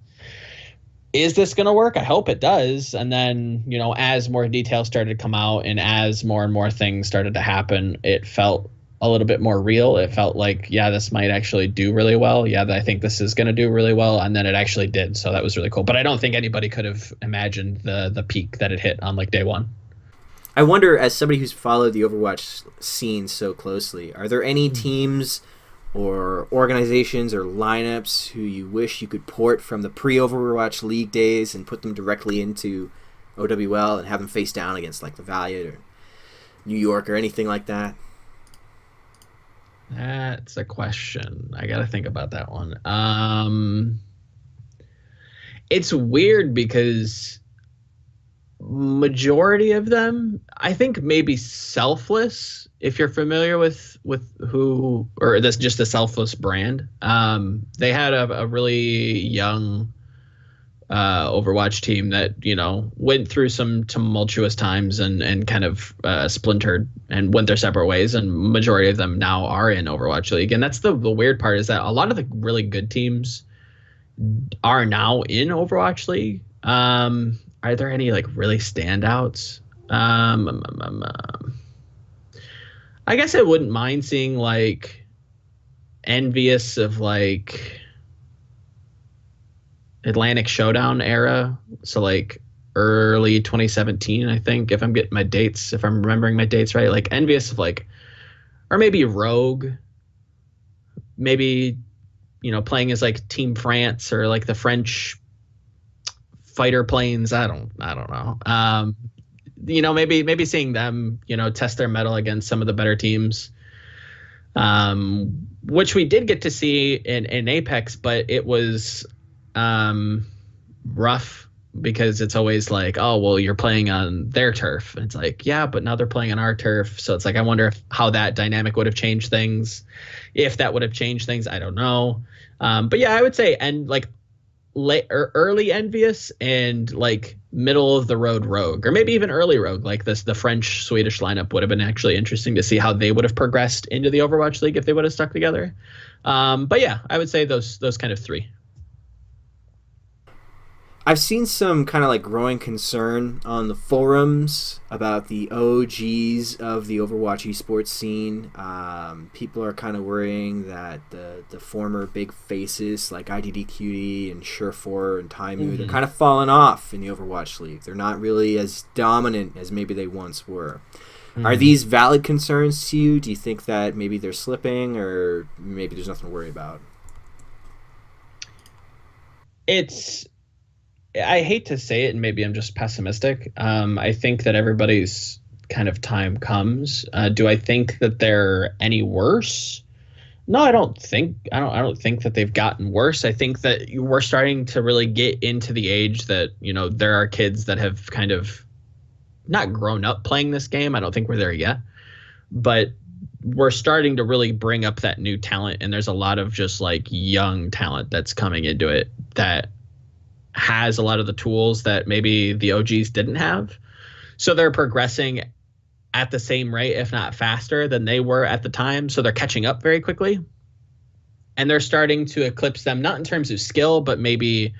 S2: is this going to work? I hope it does. And then, you know, as more details started to come out and as more and more things started to happen, it felt a little bit more real. It felt like, yeah, this might actually do really well. Yeah, I think this is going to do really well. And then it actually did. So that was really cool. But I don't think anybody could have imagined the peak that it hit on like day one.
S1: I wonder, as somebody who's followed the Overwatch scene so closely, are there any teams or organizations or lineups who you wish you could port from the pre-Overwatch League days and put them directly into OWL and have them face down against like the Valiant or New York or anything like that?
S2: That's a question. I got to think about that one. It's weird because majority of them, I think maybe Selfless, if you're familiar with who, or that's just a Selfless brand. They had a really young Overwatch team that, you know, went through some tumultuous times and kind of splintered and went their separate ways, and majority of them now are in Overwatch League. And that's the weird part, is that a lot of the really good teams are now in Overwatch League. Are there any like really standouts? I guess I wouldn't mind seeing like Envious of like Atlantic Showdown era. So like early 2017, I think, if I'm remembering my dates right, like Envious of like, or maybe Rogue, maybe, you know, playing as like Team France or like the French fighter planes. I don't know. You know, maybe seeing them, you know, test their mettle against some of the better teams, which we did get to see in Apex, but it was rough because it's always like, oh, well, you're playing on their turf. And it's like, yeah, but now they're playing on our turf. So it's like, I wonder how that dynamic would have changed things. If that would have changed things, I don't know. But yeah, I would say, and like late or early Envious and like middle of the road Rogue, or maybe even early Rogue, like the French Swedish lineup would have been actually interesting to see how they would have progressed into the Overwatch League if they would have stuck together. But yeah, I would say those kind of three.
S1: I've seen some kind of like growing concern on the forums about the OGs of the Overwatch esports scene. People are kind of worrying that the former big faces like IDDQD and Surefour and Taimu, they're kind of falling off in the Overwatch League. They're not really as dominant as maybe they once were. Are these valid concerns to you? Do you think that maybe they're slipping, or maybe there's nothing to worry about?
S2: I hate to say it, and maybe I'm just pessimistic. I think that everybody's kind of time comes. Do I think that they're any worse? No, I don't think that they've gotten worse. I think that we're starting to really get into the age that, you know, there are kids that have kind of not grown up playing this game. I don't think we're there yet, but we're starting to really bring up that new talent, and there's a lot of just like young talent that's coming into it that has a lot of the tools that maybe the OGs didn't have. So they're progressing at the same rate, if not faster than they were at the time. So they're catching up very quickly, and they're starting to eclipse them, not in terms of skill, but maybe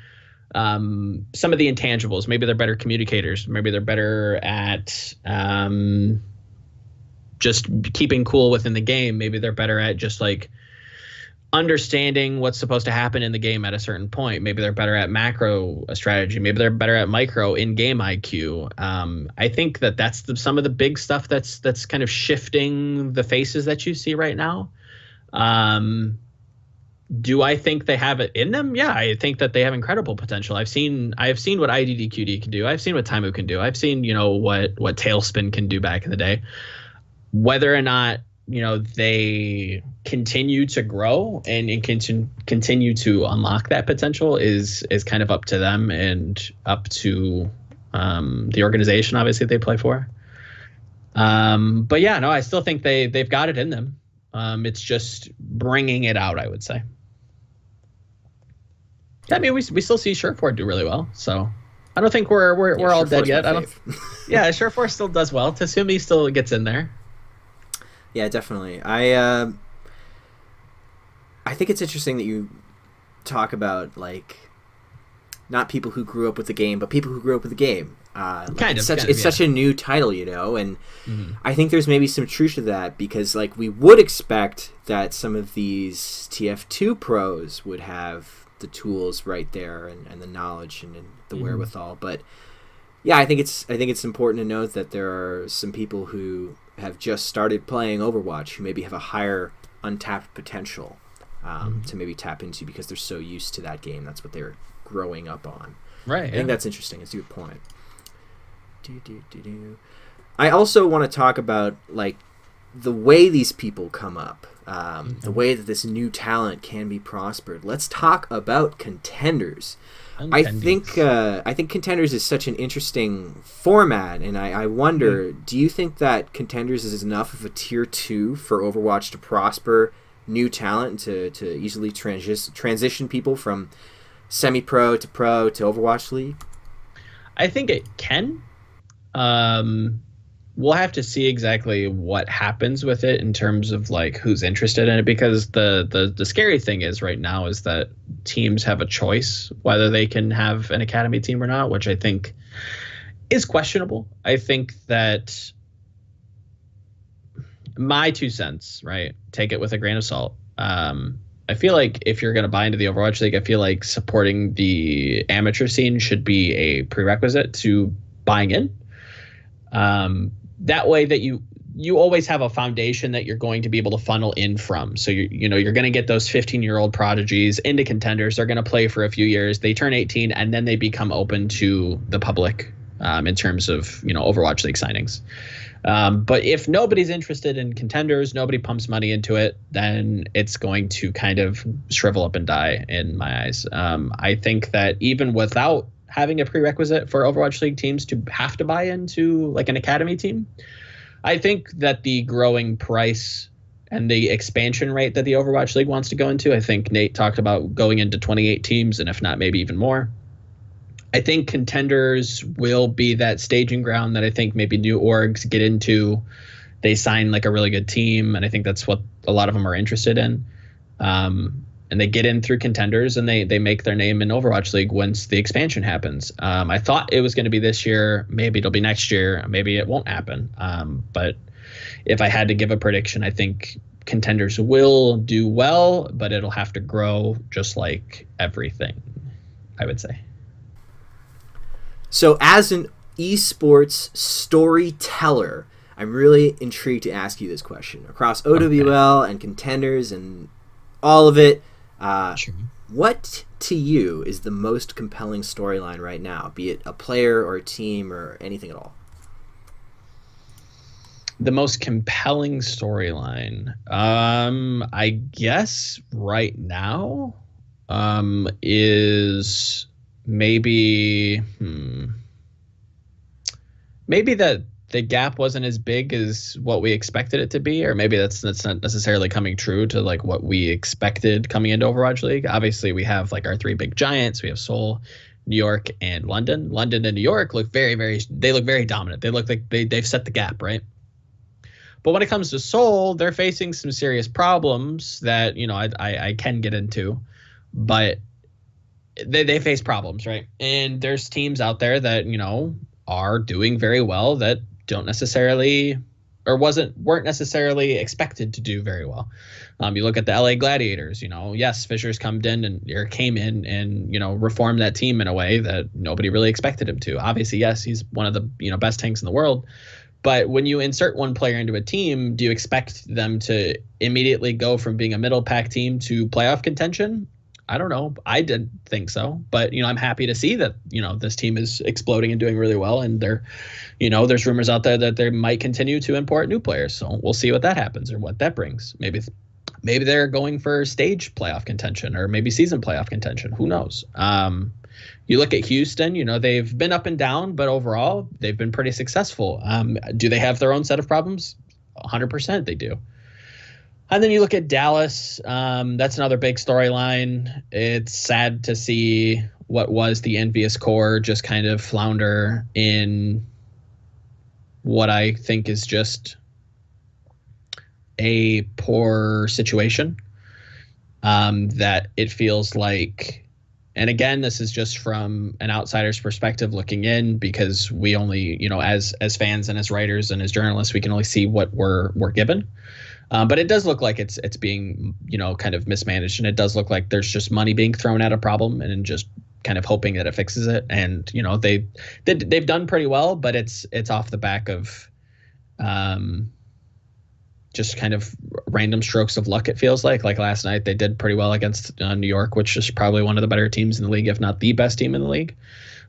S2: some of the intangibles. Maybe they're better communicators. Maybe they're better at just keeping cool within the game. Maybe they're better at just like understanding what's supposed to happen in the game at a certain point. Maybe they're better at macro strategy. Maybe they're better at micro in-game IQ. I think that's some of the big stuff that's kind of shifting the faces that you see right now. Do I think they have it in them? Yeah, I think that they have incredible potential. I have seen what IDDQD can do. I've seen what Taimu can do. I've seen, what Tailspin can do back in the day. Whether or not, they continue to grow and continue to unlock that potential is kind of up to them and up to the organization, obviously, they play for. But yeah, no, I still think they've got it in them. It's just bringing it out, I would say. I mean, we still see Surefour do really well, so I don't think we're all dead yet. I don't. Yeah, Surefour still does well. Tatsumi still gets in there.
S1: Yeah, definitely. I think it's interesting that you talk about like not people who grew up with the game, but people who grew up with the game. It's such a new title, and I think there's maybe some truth to that because like we would expect that some of these TF2 pros would have the tools right there and the knowledge and the wherewithal, but yeah, I think it's important to note that there are some people who have just started playing Overwatch who maybe have a higher untapped potential to maybe tap into because they're so used to that game. That's what they're growing up on.
S2: Right.
S1: I think that's interesting. It's a good point. I also want to talk about like the way these people come up, the way that this new talent can be prospered. Let's talk about contenders. I think Contenders is such an interesting format, and I wonder, do you think that Contenders is enough of a tier 2 for Overwatch to prosper new talent, to easily transition people from semi-pro to pro to Overwatch League?
S2: I think it can. We'll have to see exactly what happens with it in terms of like who's interested in it, because the scary thing is right now is that teams have a choice whether they can have an academy team or not, which I think is questionable. I think that my 2 cents, right, take it with a grain of salt. I feel like if you're going to buy into the Overwatch League, I feel like supporting the amateur scene should be a prerequisite to buying in. That way that you always have a foundation that you're going to be able to funnel in from. So you're going to get those 15-year-old prodigies into Contenders. They're going to play for a few years. They turn 18 and then they become open to the public in terms of Overwatch League signings. But if nobody's interested in Contenders, nobody pumps money into it, then it's going to kind of shrivel up and die in my eyes. I think that even without having a prerequisite for Overwatch League teams to have to buy into like an academy team, I think that the growing price and the expansion rate that the Overwatch League wants to go into, I think Nate talked about going into 28 teams, and if not, maybe even more. I think Contenders will be that staging ground that I think maybe new orgs get into. They sign like a really good team, and I think that's what a lot of them are interested in. And they get in through Contenders, and they make their name in Overwatch League once the expansion happens. I thought it was going to be this year. Maybe it'll be next year. Maybe it won't happen. But if I had to give a prediction, I think Contenders will do well, but it'll have to grow just like everything, I would say.
S1: So as an esports storyteller, I'm really intrigued to ask you this question. Across OWL and Contenders and all of it,
S2: Sure.
S1: What to you is the most compelling storyline right now, be it a player or a team or anything at all?
S2: The most compelling storyline, I guess right now, is maybe that the gap wasn't as big as what we expected it to be, or maybe that's not necessarily coming true to like what we expected coming into Overwatch League. Obviously, we have like our 3 big giants. We have Seoul, New York, and London. London and New York look very dominant. They look like they've set the gap, right? But when it comes to Seoul, they're facing some serious problems that I can get into, but they face problems, right? And there's teams out there that are doing very well that don't necessarily, or weren't necessarily expected to do very well. You look at the LA Gladiators, yes, Fisher's came in and reformed that team in a way that nobody really expected him to. Obviously, yes, he's one of the best tanks in the world. But when you insert one player into a team, do you expect them to immediately go from being a middle pack team to playoff contention? I don't know. I didn't think so. But, I'm happy to see that, this team is exploding and doing really well. And there's rumors out there that they might continue to import new players. So we'll see what that happens or what that brings. Maybe they're going for stage playoff contention or maybe season playoff contention. Who knows? You look at Houston, they've been up and down, but overall they've been pretty successful. Do they have their own set of problems? 100% they do. And then you look at Dallas. That's another big storyline. It's sad to see what was the envious core just kind of flounder in what I think is just a poor situation. That it feels like, and again, this is just from an outsider's perspective looking in, because we only, as fans and as writers and as journalists, we can only see what we're given. But it does look like it's being, kind of mismanaged, and it does look like there's just money being thrown at a problem and just kind of hoping that it fixes it. And they've done pretty well, but it's off the back of just kind of random strokes of luck. It feels like last night they did pretty well against New York, which is probably one of the better teams in the league, if not the best team in the league.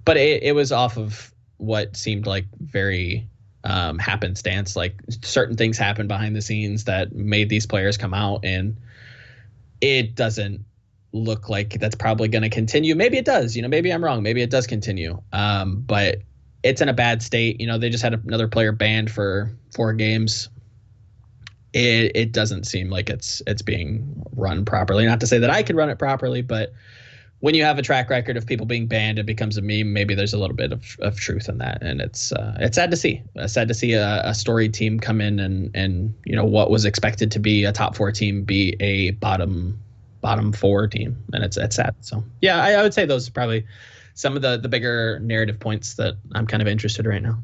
S2: But it was off of what seemed like very happenstance. Like certain things happened behind the scenes that made these players come out, and it doesn't look like that's probably going to continue. Maybe it does, maybe I'm wrong. Maybe it does continue. But it's in a bad state. They just had another player banned for 4 games. It doesn't seem like it's being run properly. Not to say that I could run it properly, but when you have a track record of people being banned, it becomes a meme. Maybe there's a little bit of truth in that, and it's sad to see. Sad to see a storied team come in and what was expected to be a top 4 team be a bottom 4 team, and it's sad. So yeah, I would say those are probably some of the bigger narrative points that I'm kind of interested in right now.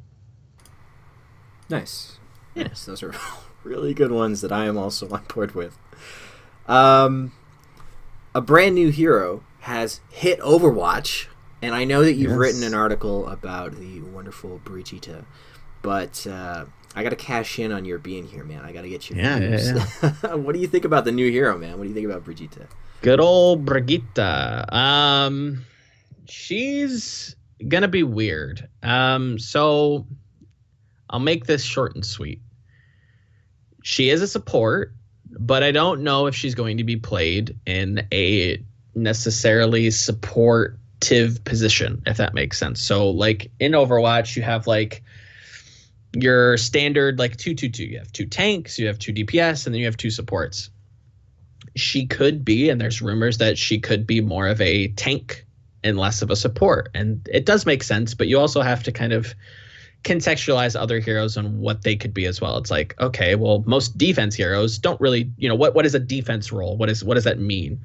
S1: Nice. Yes, those are really good ones that I am also on board with. A brand new hero has hit Overwatch, and I know that you've written an article about the wonderful Brigitte, but I got to cash in on your being here, man. I got to get your views. Yeah. What do you think about the new hero, man? What do you think about Brigitte?
S2: Good old Brigitte. She's gonna be weird. So I'll make this short and sweet. She is a support, but I don't know if she's going to be played in a necessarily supportive position, if that makes sense. So like in Overwatch, you have like your standard like 2-2-2. You have 2 tanks, you have 2 DPS, and then you have 2 supports. She could be, and there's rumors that she could be more of a tank and less of a support. And it does make sense, but you also have to kind of contextualize other heroes and what they could be as well. It's like, okay, well, most defense heroes don't really, what is a defense role? What does that mean?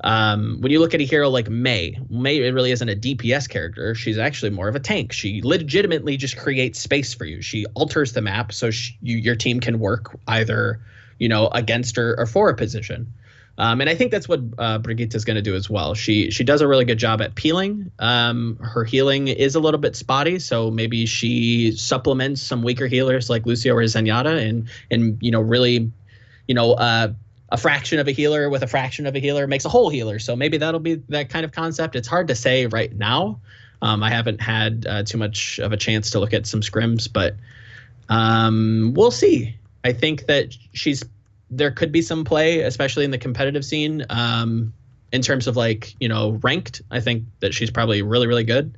S2: When you look at a hero like Mei really isn't a DPS character. She's actually more of a tank. She legitimately just creates space for you. She alters the map so your team can work either, against her or for a position. And I think that's what Brigitte is going to do as well. She does a really good job at peeling. Her healing is a little bit spotty, so maybe she supplements some weaker healers like Lucio or Zenyatta, and really, a fraction of a healer with a fraction of a healer makes a whole healer. So maybe that'll be that kind of concept. It's hard to say right now. I haven't had too much of a chance to look at some scrims, but we'll see. I think that there could be some play, especially in the competitive scene, in terms of ranked. I think that she's probably really, really good.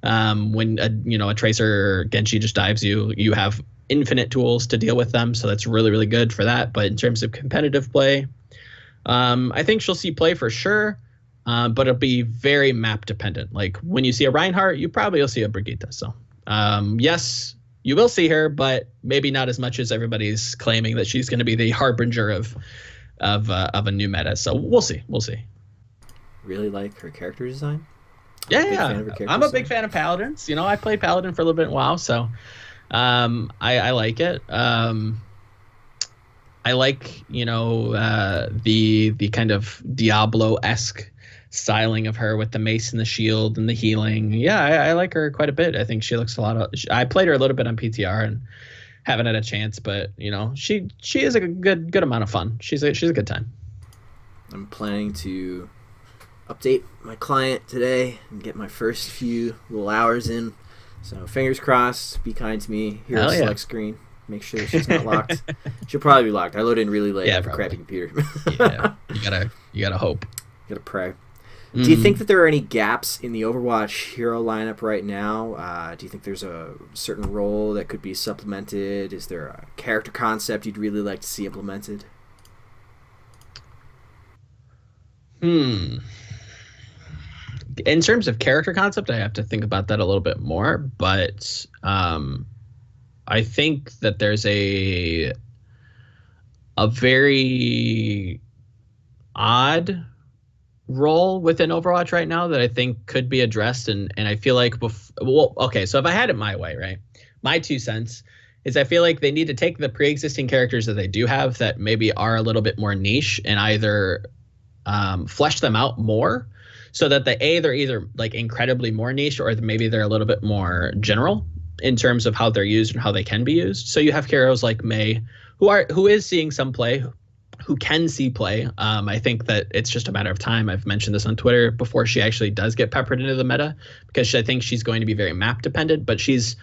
S2: When a Tracer or Genji just dives you have infinite tools to deal with them, so that's really, really good for that. But in terms of competitive play, I think she'll see play for sure, but it'll be very map dependent. Like when you see a Reinhardt, you probably will see a Brigitte. So yes, you will see her, but maybe not as much as everybody's claiming that she's going to be the harbinger of a new meta. So we'll see.
S1: Really like her character design?
S2: I'm a big fan of Paladins. I played Paladin for a little bit while, so I like it. I like, the kind of Diablo-esque styling of her with the mace and the shield and the healing. Yeah, I like her quite a bit. I think she looks a lot of. I played her a little bit on PTR and haven't had a chance, but she is a good amount of fun. She's a good time.
S1: I'm planning to update my client today and get my first few little hours in. So fingers crossed. Be kind to me. Hero select screen. Make sure she's not locked. She'll probably be locked. I loaded in really late. I have a crappy computer.
S2: Yeah, you gotta hope.
S1: You gotta pray. Do you think that there are any gaps in the Overwatch hero lineup right now? Do you think there's a certain role that could be supplemented? Is there a character concept you'd really like to see implemented?
S2: In terms of character concept, I have to think about that a little bit more, but I think that there's a very odd role within Overwatch right now that I think could be addressed, and I feel like so if I had it my way, right, my 2 cents is I feel like they need to take the pre-existing characters that they do have that maybe are a little bit more niche and either flesh them out more so that they're either like incredibly more niche or maybe they're a little bit more general in terms of how they're used and how they can be used. So you have heroes like Mei who is seeing some play, who can see play. I think that it's just a matter of time. I've mentioned this on Twitter before she actually does get peppered into the meta, because I think she's going to be very map dependent, but she's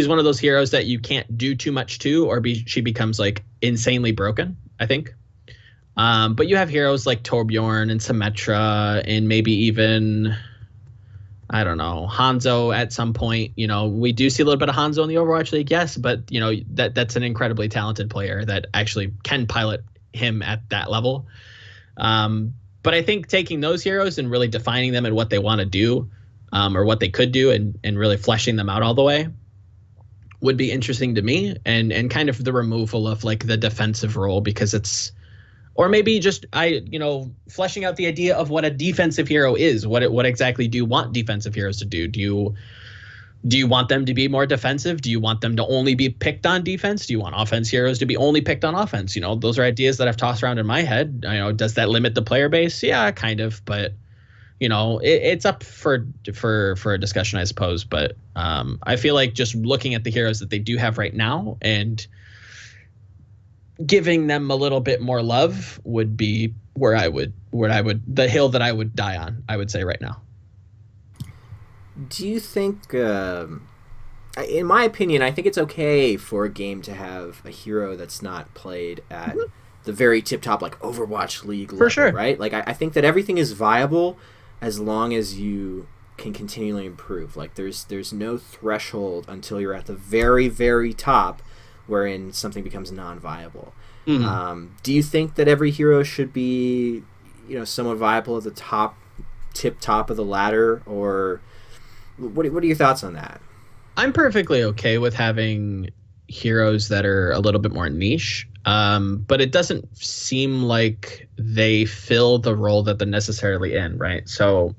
S2: one of those heroes that you can't do too much to, or she becomes like insanely broken, I think. But you have heroes like Torbjorn and Symmetra and maybe even, I don't know, Hanzo at some point. We do see a little bit of Hanzo in the Overwatch League, yes, but that's an incredibly talented player that actually can pilot him at that level. But I think taking those heroes and really defining them and what they want to do, or what they could do, and really fleshing them out all the way would be interesting to me, and kind of the removal of like the defensive role, because it's, or maybe just fleshing out the idea of what a defensive hero is. What exactly do you want defensive heroes to do? Do you want them to be more defensive? Do you want them to only be picked on defense? Do you want offense heroes to be only picked on offense? Those are ideas that I've tossed around in my head. Does that limit the player base? Yeah, kind of, but it's up for a discussion, I suppose. But I feel like just looking at the heroes that they do have right now and giving them a little bit more love would be the hill that I would die on, I would say right now.
S1: Do you think, in my opinion, I think it's okay for a game to have a hero that's not played at the very tip-top, like, Overwatch League level,
S2: for sure,
S1: right? Like, I think that everything is viable as long as you can continually improve. Like, there's no threshold until you're at the very, very top wherein something becomes non-viable. Do you think that every hero should be, somewhat viable at the tip-top of the ladder, or what are your thoughts on that?
S2: I'm perfectly okay with having heroes that are a little bit more niche, but it doesn't seem like they fill the role that they're necessarily in, right? So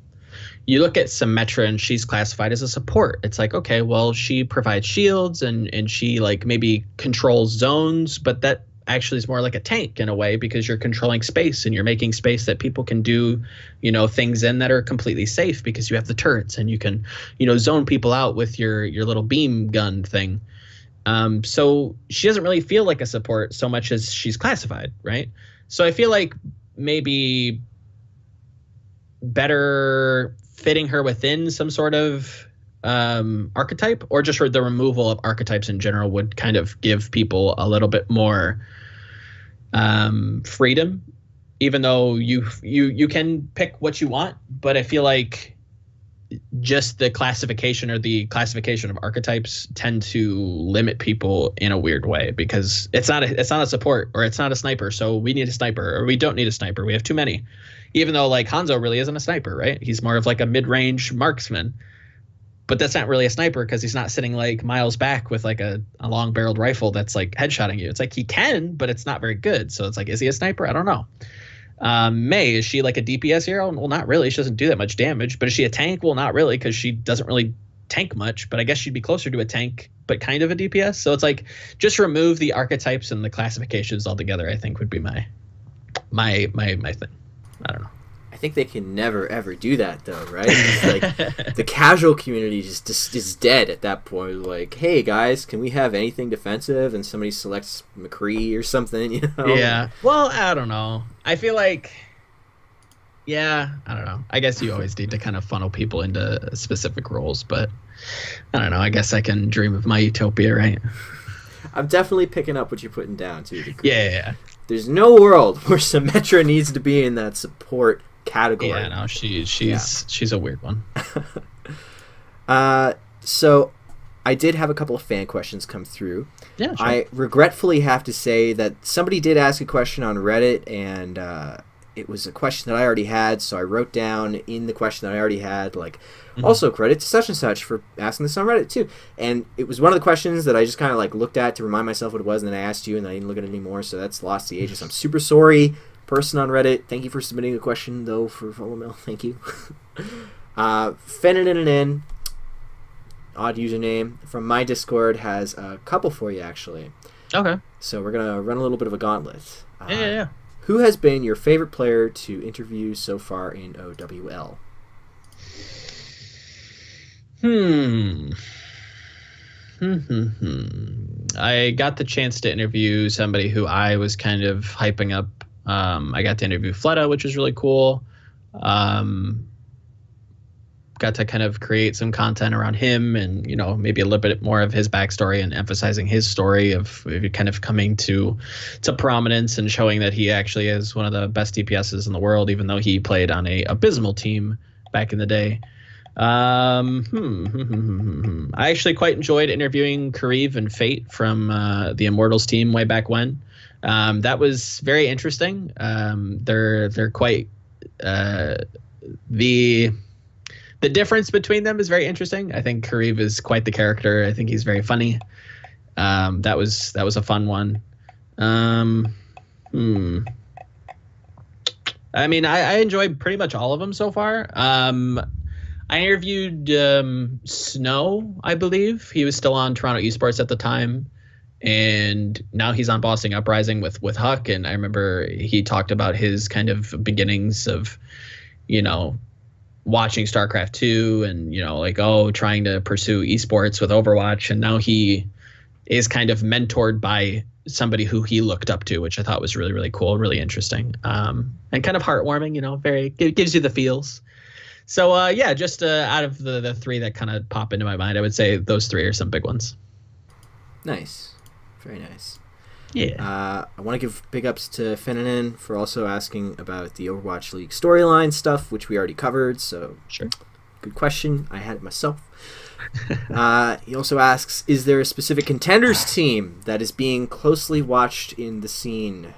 S2: you look at Symmetra and she's classified as a support. It's like, okay, well, she provides shields and she like maybe controls zones, but that actually is more like a tank in a way, because you're controlling space and you're making space that people can do, things in that are completely safe, because you have the turrets and you can, zone people out with your little beam gun thing. So she doesn't really feel like a support so much as she's classified, right? So I feel like maybe better fitting her within some sort of archetype, or just the removal of archetypes in general, would kind of give people a little bit more freedom, even though you can pick what you want. But I feel like just the classification of archetypes tend to limit people in a weird way, because it's not a support, or it's not a sniper, so we need a sniper, or we don't need a sniper, we have too many. Even though like Hanzo really isn't a sniper, right? He's more of like a mid-range marksman. But that's not really a sniper, because he's not sitting like miles back with like a long-barreled rifle that's like headshotting you. It's like he can, but it's not very good. So it's like, is he a sniper? I don't know. Mei, is she like a DPS hero? Well, not really. She doesn't do that much damage. But is she a tank? Well, not really, because she doesn't really tank much, but I guess she'd be closer to a tank, but kind of a DPS. So it's like just remove the archetypes and the classifications altogether, I think would be my thing. I don't know.
S1: I think they can never ever do that though, right? It's like the casual community just is dead at that point. Like, hey guys, can we have anything defensive? And somebody selects McCree or something, you know?
S2: Yeah. Well, I don't know. I feel like, yeah, I don't know. I guess you always need to kind of funnel people into specific roles, but I don't know. I guess I can dream of my utopia, right?
S1: I'm definitely picking up what you're putting down to a degree.
S2: Yeah.
S1: There's no world where Symmetra needs to be in that support category.
S2: Yeah, no, she's a weird one.
S1: So I did have a couple of fan questions come through.
S2: Yeah, sure.
S1: I regretfully have to say that somebody did ask a question on Reddit, and it was a question that I already had, so I wrote down in the question that I already had, like, also credit to such and such for asking this on Reddit too. And it was one of the questions that I just kind of like looked at to remind myself what it was, and then I asked you, and I didn't look at it anymore, so that's lost the ages. I'm super sorry, person on Reddit. Thank you for submitting a question, though, for Volamel. Thank you. Feninin, odd username, from my Discord, has a couple for you, actually.
S2: Okay.
S1: So we're going to run a little bit of a gauntlet.
S2: Yeah.
S1: Who has been your favorite player to interview so far in OWL?
S2: I got the chance to interview somebody who I was kind of hyping up. I got to interview Fleta, which was really cool. Got to kind of create some content around him and, you know, maybe a little bit more of his backstory and emphasizing his story of kind of coming to prominence and showing that he actually is one of the best DPSs in the world, even though he played on a abysmal team back in the day. I actually quite enjoyed interviewing Kareev and Fate from the Immortals team way back when. That was very interesting. They're quite the difference between them is very interesting. I think Kareev is quite the character. I think he's very funny. That was a fun one. I mean, I enjoyed pretty much all of them so far. I interviewed Snow, I believe. He was still on Toronto Esports at the time, and now he's on Boston Uprising with Huck. And I remember he talked about his kind of beginnings of, you know, watching Starcraft 2 and, you know, like, trying to pursue esports with Overwatch. And now he is kind of mentored by somebody who he looked up to, which I thought was really, really cool, really interesting, and kind of heartwarming, you know, gives you the feels. So, just out of the three that kind of pop into my mind, I would say those three are some big ones.
S1: Nice. Very nice.
S2: Yeah.
S1: I want to give big ups to Feninin for also asking about the Overwatch League storyline stuff, which we already covered, so
S2: sure.
S1: Good question. I had it myself. He also asks, is there a specific contenders team that is being closely watched in the scene?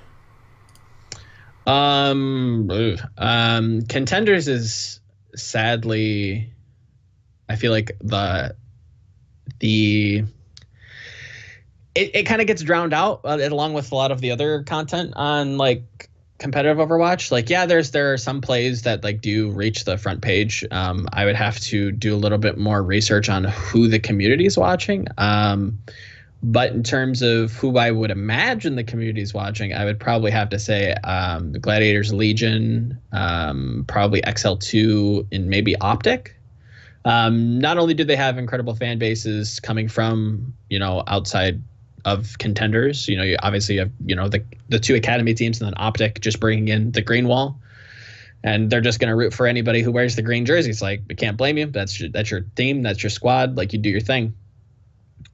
S2: Contenders is sadly, I feel like it kind of gets drowned out along with a lot of the other content on like competitive Overwatch. Like, yeah, there are some plays that like do reach the front page. I would have to do a little bit more research on who the community is watching. But in terms of who I would imagine the community is watching, I would probably have to say the Gladiators Legion, probably XL2, and maybe Optic. Not only do they have incredible fan bases coming from, you know, outside of contenders, you know, you obviously have, you know, the two academy teams and then Optic just bringing in the green wall, and they're just going to root for anybody who wears the green jersey. It's like, we can't blame you. That's your team. That's your squad. Like, you do your thing.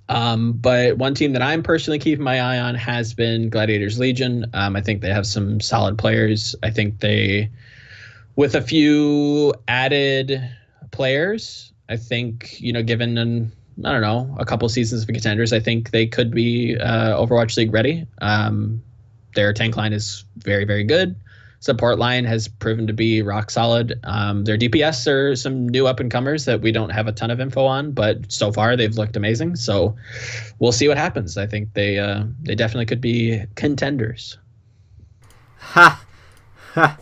S2: But one team that I'm personally keeping my eye on has been Gladiators Legion. I think they have some solid players. I think they, with a few added players, I think, you know, given a couple seasons of contenders, I think they could be Overwatch League ready. Their tank line is very, very good. Support line has proven to be rock solid. Their DPS are some new up-and-comers that we don't have a ton of info on, but so far they've looked amazing. So we'll see what happens. I think they definitely could be contenders.
S1: Ha! Ha!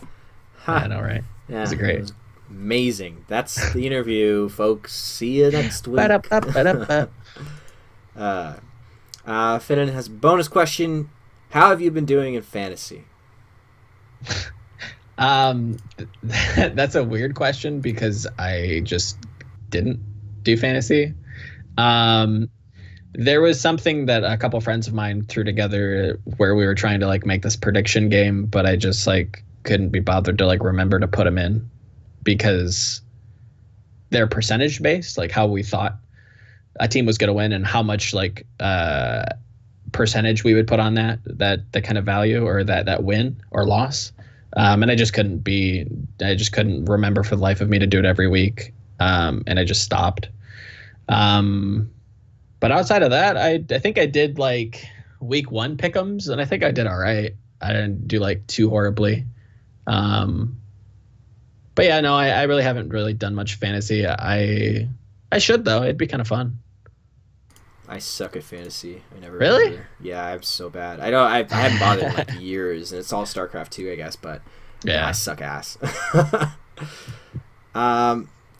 S1: Ha!
S2: I know, right?
S1: Yeah,
S2: That's great.
S1: Amazing. That's the interview, folks. See you next week. Finnan has a bonus question. How have you been doing in fantasy?
S2: That's a weird question because I just didn't do fantasy. There was something that a couple friends of mine threw together where we were trying to like make this prediction game, but I just like couldn't be bothered to like remember to put them in because they're percentage based, like how we thought a team was going to win and how much like percentage we would put on that kind of value or that win or loss. And I just couldn't remember for the life of me to do it every week. And I just stopped. But outside of that, I think I did like week 1 pick'ems, and I think I did all right. I didn't do like too horribly. But yeah, no, I really haven't really done much fantasy. I should though. It'd be kind of fun.
S1: I suck at fantasy. I never
S2: really.
S1: Remember. Yeah, I'm so bad. I know I haven't bothered in like years, and it's all Starcraft 2, I guess. But yeah, I suck ass.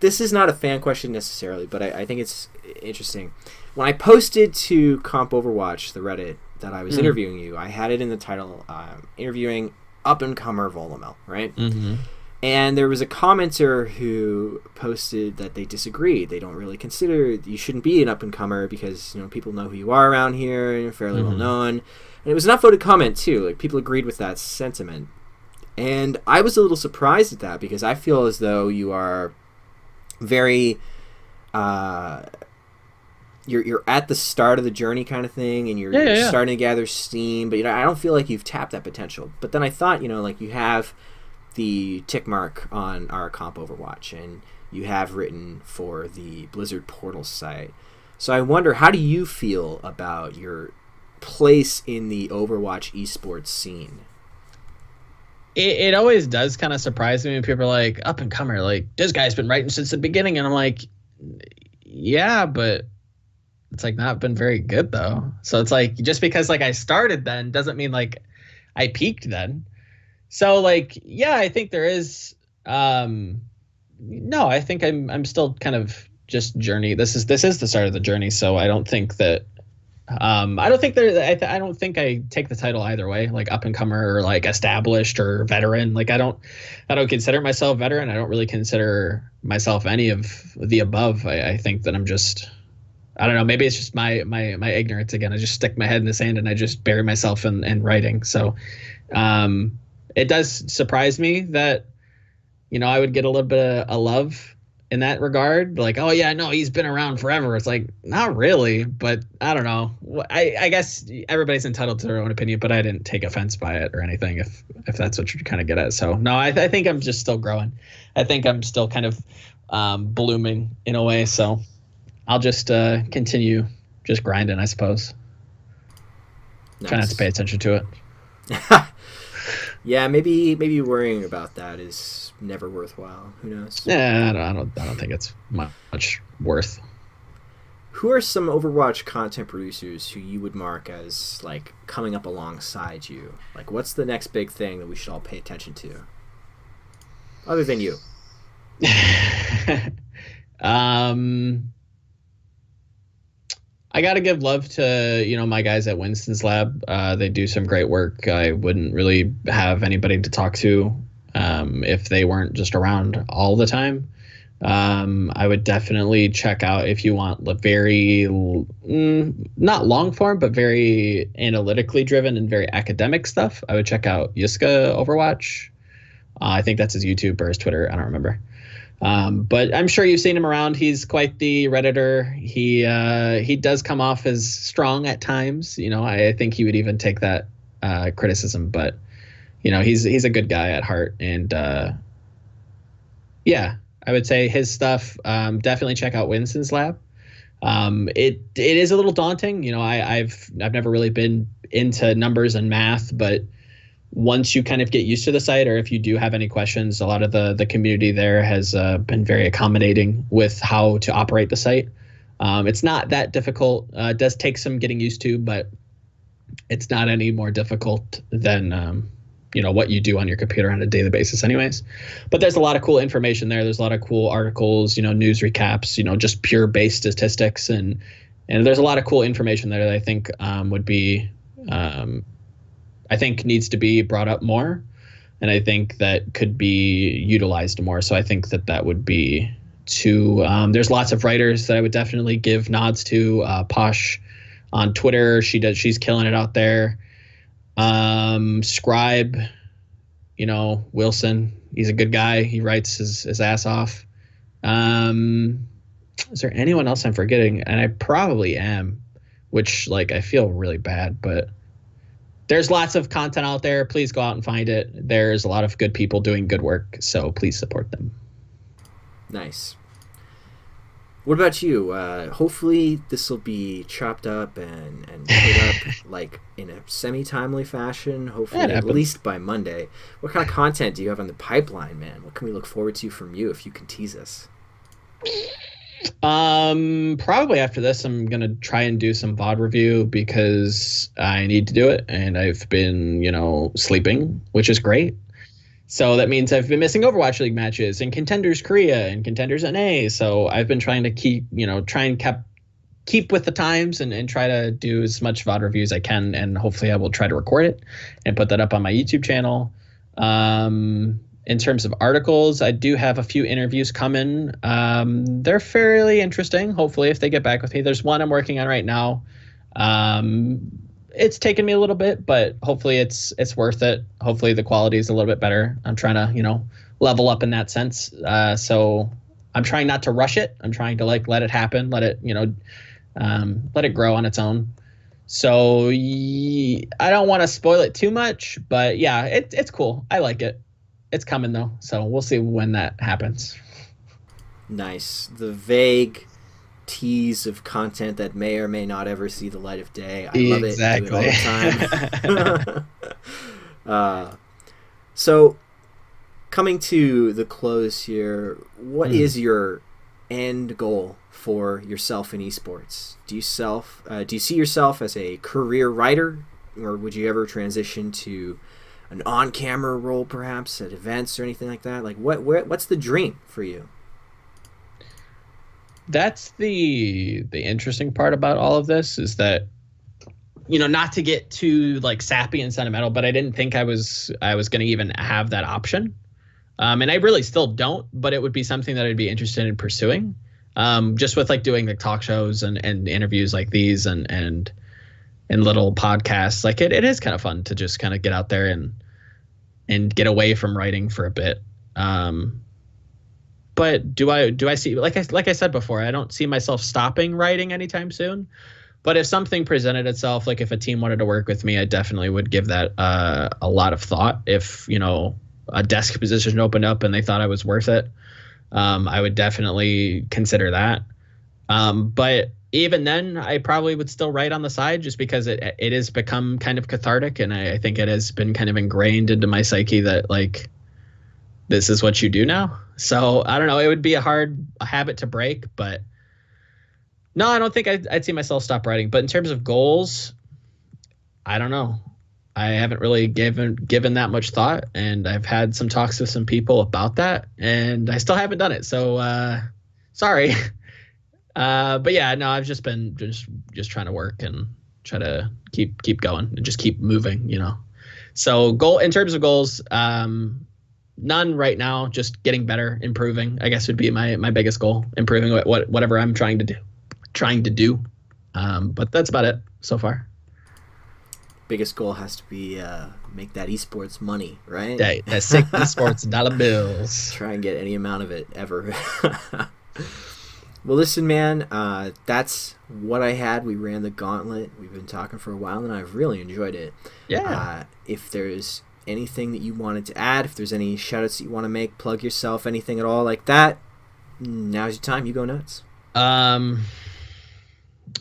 S1: This is not a fan question necessarily, but I think it's interesting. When I posted to Comp Overwatch, the Reddit, that I was interviewing you, I had it in the title, interviewing up-and-comer Volamel, right? Mm-hmm. And there was a commenter who posted that they disagreed. They don't really consider you shouldn't be an up-and-comer because, you know, people know who you are around here and you're fairly well known. And it was an upvoted comment, too. Like, people agreed with that sentiment. And I was a little surprised at that because I feel as though you are very... You're at the start of the journey kind of thing, and you're starting to gather steam, but you know, I don't feel like you've tapped that potential. But then I thought, you know, like you have the tick mark on our Comp Overwatch, and you have written for the Blizzard Portal site. So I wonder, how do you feel about your place in the Overwatch esports scene?
S2: It always does kind of surprise me when people are like, up and comer, like this guy's been writing since the beginning, and I'm like, yeah, but it's like not been very good though. So it's like just because like I started then doesn't mean like I peaked then. So like yeah, I think there is no, I think I'm still kind of just journey. This is the start of the journey, so I don't think that I don't think I take the title either way, like up and comer or like established or veteran. Like I don't consider myself veteran. I don't really consider myself any of the above. I think that I'm just, I don't know, maybe it's just my ignorance again. I just stick my head in the sand and I just bury myself in writing. So it does surprise me that, you know, I would get a little bit of love in that regard. Like, oh yeah, no, he's been around forever. It's like, not really, but I don't know. I guess everybody's entitled to their own opinion, but I didn't take offense by it or anything, if that's what you're kind of get at. So no, I think I'm just still growing. I think I'm still kind of blooming in a way. So I'll just continue just grinding, I suppose. Nice. Try not to pay attention to it.
S1: Yeah, maybe worrying about that is never worthwhile. Who knows?
S2: Yeah, I don't think it's much worth.
S1: Who are some Overwatch content producers who you would mark as like coming up alongside you? Like, what's the next big thing that we should all pay attention to, other than you? I got to give love to, you know, my guys at Winston's Lab. They do some great work. I wouldn't really have anybody to talk to if they weren't just around all the time. I would definitely check out, if you want very, not long form, but very analytically driven and very academic stuff, I would check out Yiska Overwatch. I think that's his YouTube or his Twitter. I don't remember. But I'm sure you've seen him around. He's quite the Redditor. He does come off as strong at times. You know, I think he would even take that criticism, but you know, he's a good guy at heart. And yeah, I would say his stuff, definitely check out Winston's Lab. It is a little daunting. You know, I've never really been into numbers and math, but once you kind of get used to the site, or if you do have any questions, a lot of the community there has been very accommodating with how to operate the site. It's not that difficult. It does take some getting used to, but it's not any more difficult than
S2: what you do on your computer on a daily basis anyways. But there's a lot of cool information there. There's a lot of cool articles, news recaps, just pure base statistics. And there's a lot of cool information there that I think would be, I think needs to be brought up more. And I think that could be utilized more. So I think that would be there's lots of writers that I would definitely give nods to. Posh on Twitter, she's killing it out there. Scribe, Wilson, he's a good guy. He writes his ass off. Is there anyone else I'm forgetting? And I probably am, which I feel really bad, but there's lots of content out there. Please go out and find it. There's a lot of good people doing good work, so please support them.
S1: Nice. What about you? Hopefully this will be chopped up and put up in a semi-timely fashion. Hopefully at least by Monday. What kind of content do you have on the pipeline, man? What can we look forward to from you if you can tease us?
S2: Probably after this, I'm gonna try and do some VOD review because I need to do it, and I've been sleeping, which is great. So that means I've been missing Overwatch League matches and Contenders Korea and Contenders NA. So I've been trying to keep with the times and try to do as much VOD review as I can. And hopefully I will try to record it and put that up on my YouTube channel. In terms of articles, I do have a few interviews coming. They're fairly interesting. Hopefully if they get back with me, there's one I'm working on right now. It's taken me a little bit, but hopefully it's worth it. Hopefully the quality is a little bit better. I'm trying to, level up in that sense. So I'm trying not to rush it. I'm trying to let it happen, let it grow on its own. So I don't want to spoil it too much, but yeah, it's cool. I like it. It's coming though. So we'll see when that happens.
S1: Nice. The vague tease of content that may or may not ever see the light of day. I love it. I do it all the time. So coming to the close here, what is your end goal for yourself in esports? Do you see yourself as a career writer, or would you ever transition to an on-camera role perhaps at events or anything like that? What's the dream for you?
S2: That's the interesting part about all of this is that, not to get too sappy and sentimental, but I didn't think I was going to even have that option. And I really still don't, but it would be something that I'd be interested in pursuing. Just with doing talk shows and interviews like these and little podcasts. It is kind of fun to just kind of get out there and get away from writing for a bit. But do I see, like I said before, I don't see myself stopping writing anytime soon. But if something presented itself, if a team wanted to work with me, I definitely would give that a lot of thought. If, a desk position opened up and they thought I was worth it, I would definitely consider that. But even then, I probably would still write on the side just because it has become kind of cathartic. And I think it has been kind of ingrained into my psyche that this is what you do now. So I don't know. It would be a hard habit to break, but no, I don't think I'd see myself stop writing. But in terms of goals, I don't know. I haven't really given that much thought, and I've had some talks with some people about that, and I still haven't done it. So sorry. But yeah, no, I've just been just trying to work and try to keep going and just keep moving, So in terms of goals, none right now, just getting better, improving, I guess would be my biggest goal, improving whatever I'm trying to do. But that's about it so far.
S1: Biggest goal has to be make that esports money, right?
S2: That sick esports dollar bills.
S1: Try and get any amount of it ever. Well, listen, man, that's what I had. We ran the gauntlet. We've been talking for a while, and I've really enjoyed it.
S2: Yeah.
S1: If there's anything that you wanted to add, if there's any shout-outs that you want to make, plug yourself, anything at all like that, now's your time. You go nuts.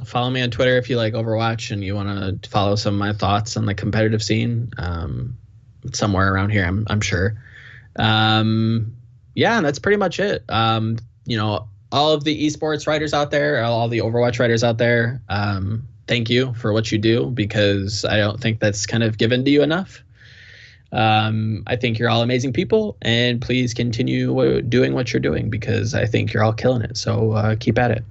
S2: Follow me on Twitter if you like Overwatch and you want to follow some of my thoughts on the competitive scene. Somewhere around here, I'm sure. Yeah, and that's pretty much it. All of the esports writers out there, all the Overwatch writers out there, thank you for what you do, because I don't think that's kind of given to you enough. I think you're all amazing people, and please continue doing what you're doing because I think you're all killing it. So keep at it.